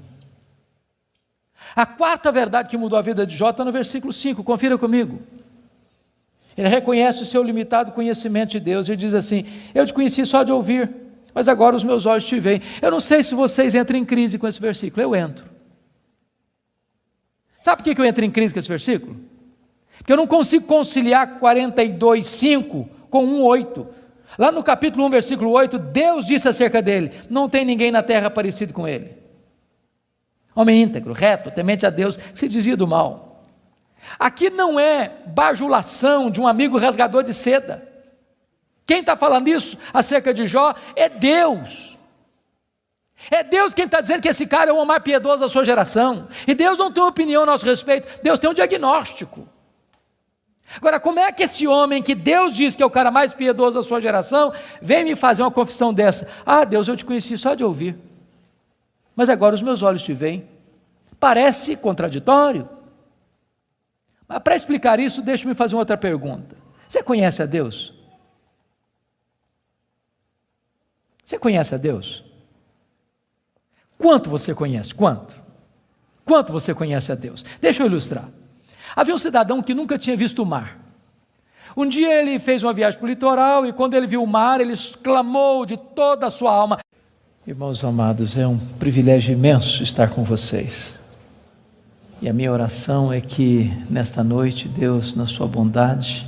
[SPEAKER 1] A quarta verdade que mudou a vida de Jó está no versículo 5, confira comigo. Ele reconhece o seu limitado conhecimento de Deus e diz assim: eu te conheci só de ouvir, mas agora os meus olhos te veem. Eu não sei se vocês entram em crise com esse versículo, eu entro. Sabe por que eu entro em crise com esse versículo? Porque eu não consigo conciliar 42:5 com 1:8. Lá no capítulo 1, versículo 8, Deus disse acerca dele: não tem ninguém na terra parecido com ele. Homem íntegro, reto, temente a Deus, que se desvia do mal. Aqui não é bajulação de um amigo rasgador de seda. Quem está falando isso acerca de Jó é Deus. É Deus quem está dizendo que esse cara é o homem mais piedoso da sua geração. E Deus não tem uma opinião a nosso respeito, Deus tem um diagnóstico. Agora, como é que esse homem que Deus diz que é o cara mais piedoso da sua geração, vem me fazer uma confissão dessa? Ah, Deus, eu te conheci só de ouvir, mas agora os meus olhos te veem. Parece contraditório. Mas para explicar isso, deixe-me fazer uma outra pergunta. Você conhece a Deus? Você conhece a Deus? Quanto você conhece? Quanto? Quanto você conhece a Deus? Deixa eu ilustrar. Havia um cidadão que nunca tinha visto o mar. Um dia ele fez uma viagem para o litoral e quando ele viu o mar, ele exclamou de toda a sua alma: irmãos amados, é um privilégio imenso estar com vocês. E a minha oração é que nesta noite Deus, na sua bondade,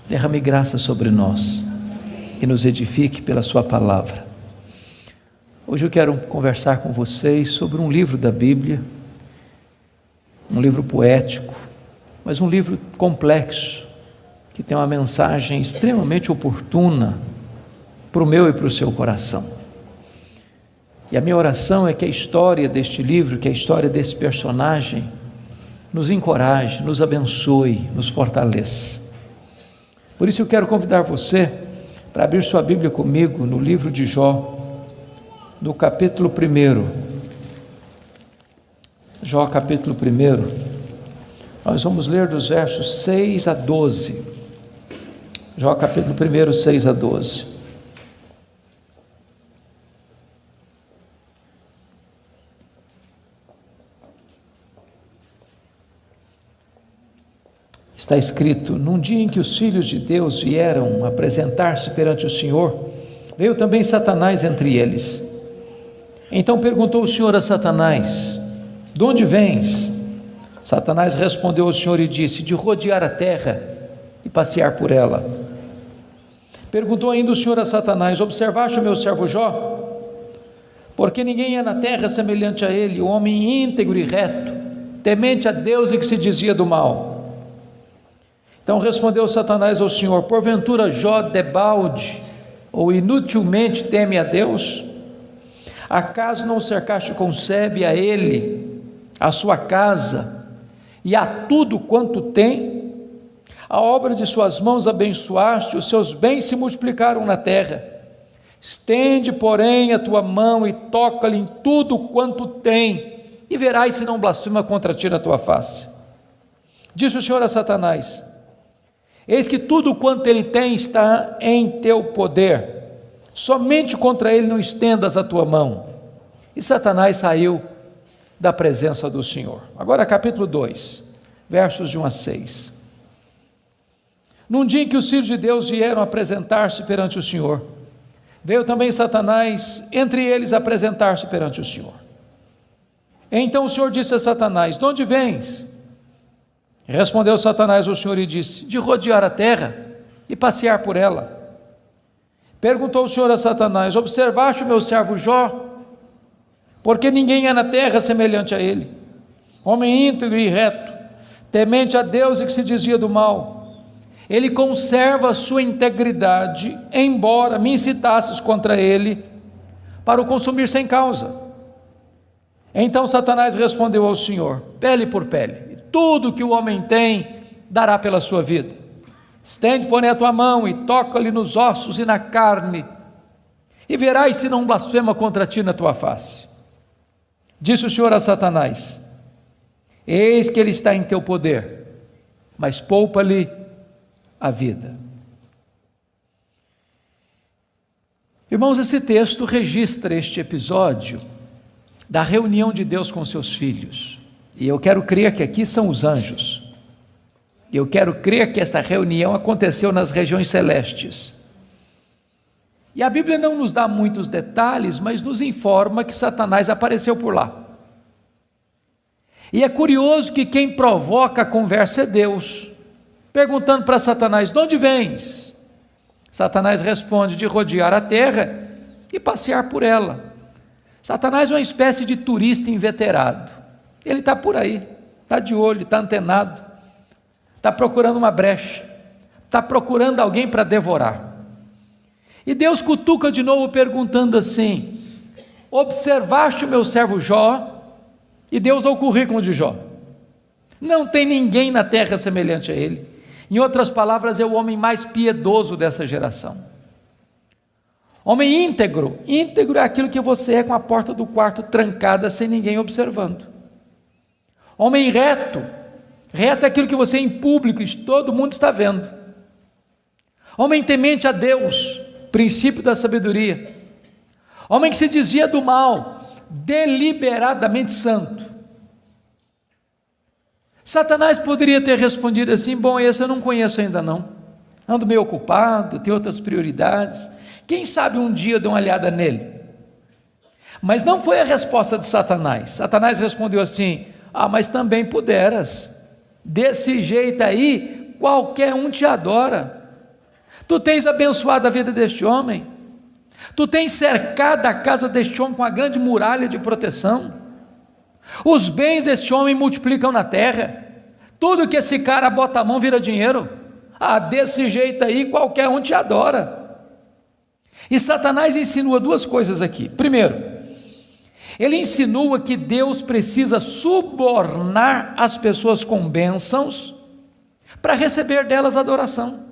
[SPEAKER 1] derrame graça sobre nós e nos edifique pela sua palavra. Hoje eu quero conversar com vocês sobre um livro da Bíblia, um livro poético, mas um livro complexo, que tem uma mensagem extremamente oportuna para o meu e para o seu coração. E a minha oração é que a história deste livro, que a história desse personagem, nos encoraje, nos abençoe, nos fortaleça. Por isso eu quero convidar você para abrir sua Bíblia comigo no livro de Jó, no capítulo 1. Jó, capítulo 1. Nós vamos ler dos versos 6 a 12. Jó, capítulo 1, 6 a 12. Está escrito: num dia em que os filhos de Deus vieram apresentar-se perante o Senhor, veio também Satanás entre eles. Então perguntou o Senhor a Satanás: de onde vens? Satanás respondeu ao Senhor e disse: de rodear a terra e passear por ela. Perguntou ainda o Senhor a Satanás: observaste o meu servo Jó? Porque ninguém é na terra semelhante a ele, o homem íntegro e reto, temente a Deus e que se desvia do mal. Então respondeu Satanás ao Senhor: porventura Jó debalde ou inutilmente teme a Deus? Acaso não cercaste com sebe a ele, a sua casa e a tudo quanto tem? A obra de suas mãos abençoaste, os seus bens se multiplicaram na terra. Estende, porém, a tua mão e toca-lhe em tudo quanto tem, e verás se não blasfema contra ti na tua face. Disse o Senhor a Satanás: eis que tudo quanto ele tem está em teu poder, somente contra ele não estendas a tua mão. E Satanás saiu da presença do Senhor. Agora capítulo 2, versos de 1 a 6. Num dia em que os filhos de Deus vieram apresentar-se perante o Senhor, veio também Satanás entre eles apresentar-se perante o Senhor. Então o Senhor disse a Satanás: de onde vens? Respondeu Satanás ao Senhor e disse: de rodear a terra e passear por ela. Perguntou o Senhor a Satanás: observaste o meu servo Jó? Porque ninguém é na terra semelhante a ele, homem íntegro e reto, temente a Deus e que se desvia do mal. Ele conserva a sua integridade, embora me incitasses contra ele para o consumir sem causa. Então Satanás respondeu ao Senhor: pele por pele, tudo que o homem tem dará pela sua vida. Estende, porém, a tua mão e toca-lhe nos ossos e na carne, e verás se não blasfema contra ti na tua face. Disse o Senhor a Satanás: eis que ele está em teu poder, mas poupa-lhe a vida. Irmãos, esse texto registra este episódio da reunião de Deus com seus filhos. E eu quero crer que aqui são os anjos. Eu quero crer que esta reunião aconteceu nas regiões celestes. E a Bíblia não nos dá muitos detalhes, mas nos informa que Satanás apareceu por lá. E é curioso que quem provoca a conversa é Deus, perguntando para Satanás: de onde vens? Satanás responde: de rodear a terra e passear por ela. Satanás é uma espécie de turista inveterado. Ele está por aí, está de olho, está antenado, está procurando uma brecha, está procurando alguém para devorar. E Deus cutuca de novo perguntando assim: observaste o meu servo Jó? E Deus dá o currículo de Jó: não tem ninguém na terra semelhante a ele, Em outras palavras, é o homem mais piedoso dessa geração. Homem íntegro. Íntegro é aquilo que você é com a porta do quarto trancada sem ninguém observando. Homem reto. Reto é aquilo que você é em público e todo mundo está vendo. Homem temente a Deus, princípio da sabedoria. Homem que se desvia do mal, deliberadamente santo. Satanás poderia ter respondido assim: bom, esse eu não conheço ainda não, ando meio ocupado, tenho outras prioridades, quem sabe um dia eu dou uma olhada nele. Mas não foi a resposta de Satanás. Satanás respondeu assim: mas também puderas, desse jeito aí, qualquer um te adora, tu tens abençoado a vida deste homem, tu tens cercado a casa deste homem com a grande muralha de proteção, os bens deste homem multiplicam na terra, tudo que esse cara bota a mão vira dinheiro, desse jeito aí qualquer um te adora. E Satanás insinua duas coisas aqui. Primeiro, ele insinua que Deus precisa subornar as pessoas com bênçãos para receber delas adoração.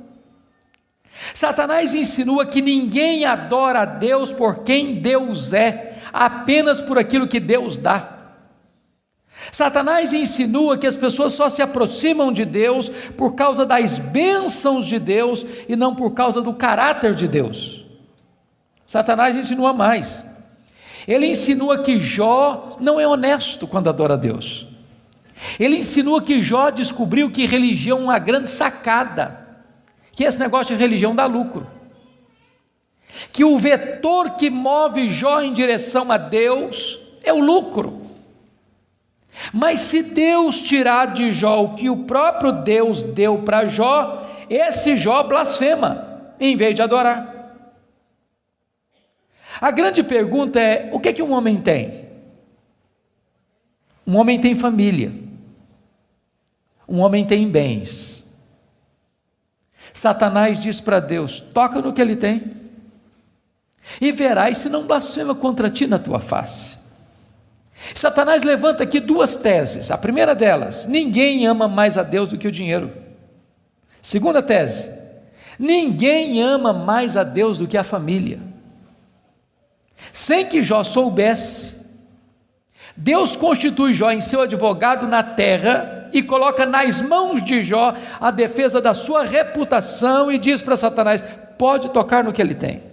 [SPEAKER 1] Satanás insinua que ninguém adora a Deus por quem Deus é, apenas por aquilo que Deus dá. Satanás insinua que as pessoas só se aproximam de Deus por causa das bênçãos de Deus e não por causa do caráter de Deus. Satanás insinua mais. Ele insinua que Jó não é honesto quando adora a Deus. Ele insinua que Jó descobriu que religião é uma grande sacada, que esse negócio de religião dá lucro, que o vetor que move Jó em direção a Deus é o lucro. Mas se Deus tirar de Jó o que o próprio Deus deu para Jó, esse Jó blasfema, em vez de adorar. A grande pergunta é: o que é que um homem tem? Um homem tem família, um homem tem bens. Satanás diz para Deus: toca no que ele tem, e verás se não blasfema contra ti na tua face. Satanás levanta aqui duas teses. A primeira delas: ninguém ama mais a Deus do que o dinheiro. Segunda tese: ninguém ama mais a Deus do que a família. Sem que Jó soubesse, Deus constitui Jó em seu advogado na terra e coloca nas mãos de Jó a defesa da sua reputação e diz para Satanás: pode tocar no que ele tem,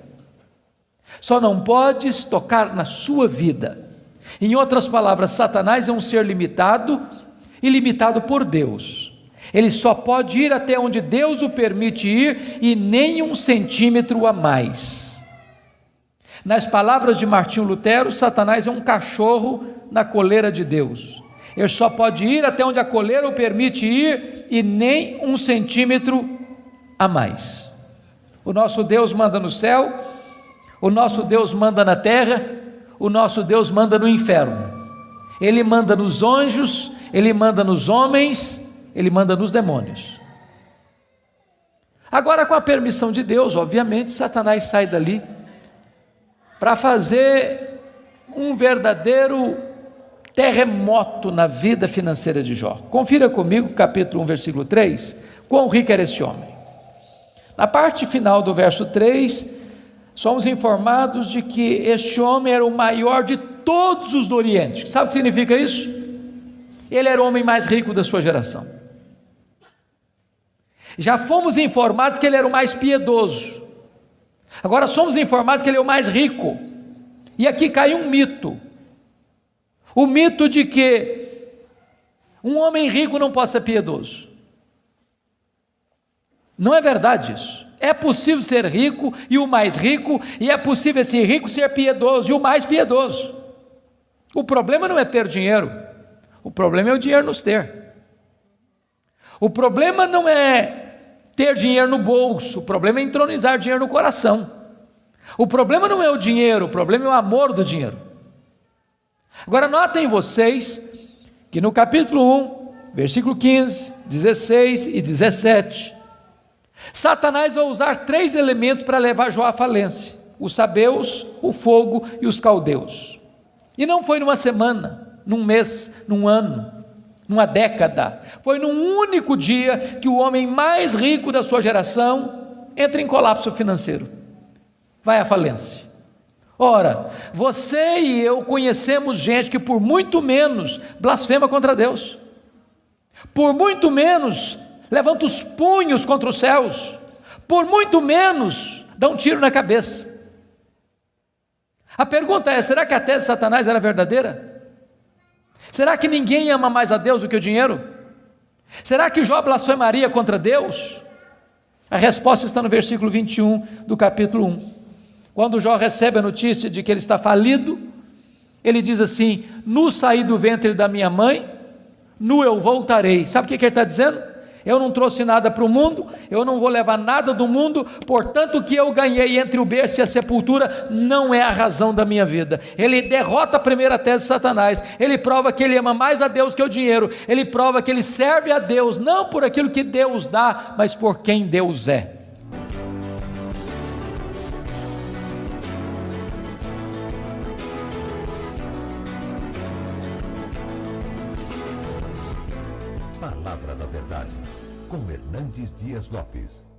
[SPEAKER 1] só não podes tocar na sua vida. Em outras palavras, Satanás é um ser limitado e limitado por Deus. Ele só pode ir até onde Deus o permite ir e nem 1 centímetro a mais. Nas palavras de Martinho Lutero, Satanás é um cachorro na coleira de Deus. Ele só pode ir até onde a coleira o permite ir e nem 1 centímetro a mais. O nosso Deus manda no céu, o nosso Deus manda na terra, o nosso Deus manda no inferno. Ele manda nos anjos, ele manda nos homens, ele manda nos demônios. Agora, com a permissão de Deus, obviamente, Satanás sai dali para fazer um verdadeiro terremoto na vida financeira de Jó. Confira comigo, capítulo 1, versículo 3, quão rico era esse homem. Na parte final do verso 3, somos informados de que este homem era o maior de todos os do Oriente. Sabe o que significa isso? Ele era o homem mais rico da sua geração. Já fomos informados que ele era o mais piedoso. Agora somos informados que ele é o mais rico. E aqui cai um mito. O mito de que um homem rico não pode ser piedoso. Não é verdade isso. É possível ser rico e o mais rico, e é possível esse rico ser piedoso e o mais piedoso. O problema não é ter dinheiro, o problema é o dinheiro nos ter. O problema não é ter dinheiro no bolso, o problema é entronizar dinheiro no coração. O problema não é o dinheiro, o problema é o amor do dinheiro. Agora notem vocês que no capítulo 1, versículo 15, 16 e 17, Satanás vai usar 3 elementos para levar Jó à falência: os sabeus, o fogo e os caldeus. E não foi numa semana, num mês, num ano, numa década. Foi num único dia que o homem mais rico da sua geração entra em colapso financeiro, vai à falência. Ora, você e eu conhecemos gente que por muito menos blasfema contra Deus, por muito menos levanta os punhos contra os céus, por muito menos dá um tiro na cabeça. A pergunta é: será que a tese de Satanás era verdadeira? Será que ninguém ama mais a Deus do que o dinheiro? Será que Jó blasfemaria contra Deus? A resposta está no versículo 21 do capítulo 1. Quando Jó recebe a notícia de que ele está falido, ele diz assim: nu saí do ventre da minha mãe, nu eu voltarei. Sabe o que ele está dizendo? Eu não trouxe nada para o mundo, eu não vou levar nada do mundo, portanto o que eu ganhei entre o berço e a sepultura não é a razão da minha vida. Ele derrota a primeira tese de Satanás, ele prova que ele ama mais a Deus que o dinheiro, ele prova que ele serve a Deus, não por aquilo que Deus dá, mas por quem Deus é.
[SPEAKER 2] Palavra da Verdade, com Hernandes Dias Lopes.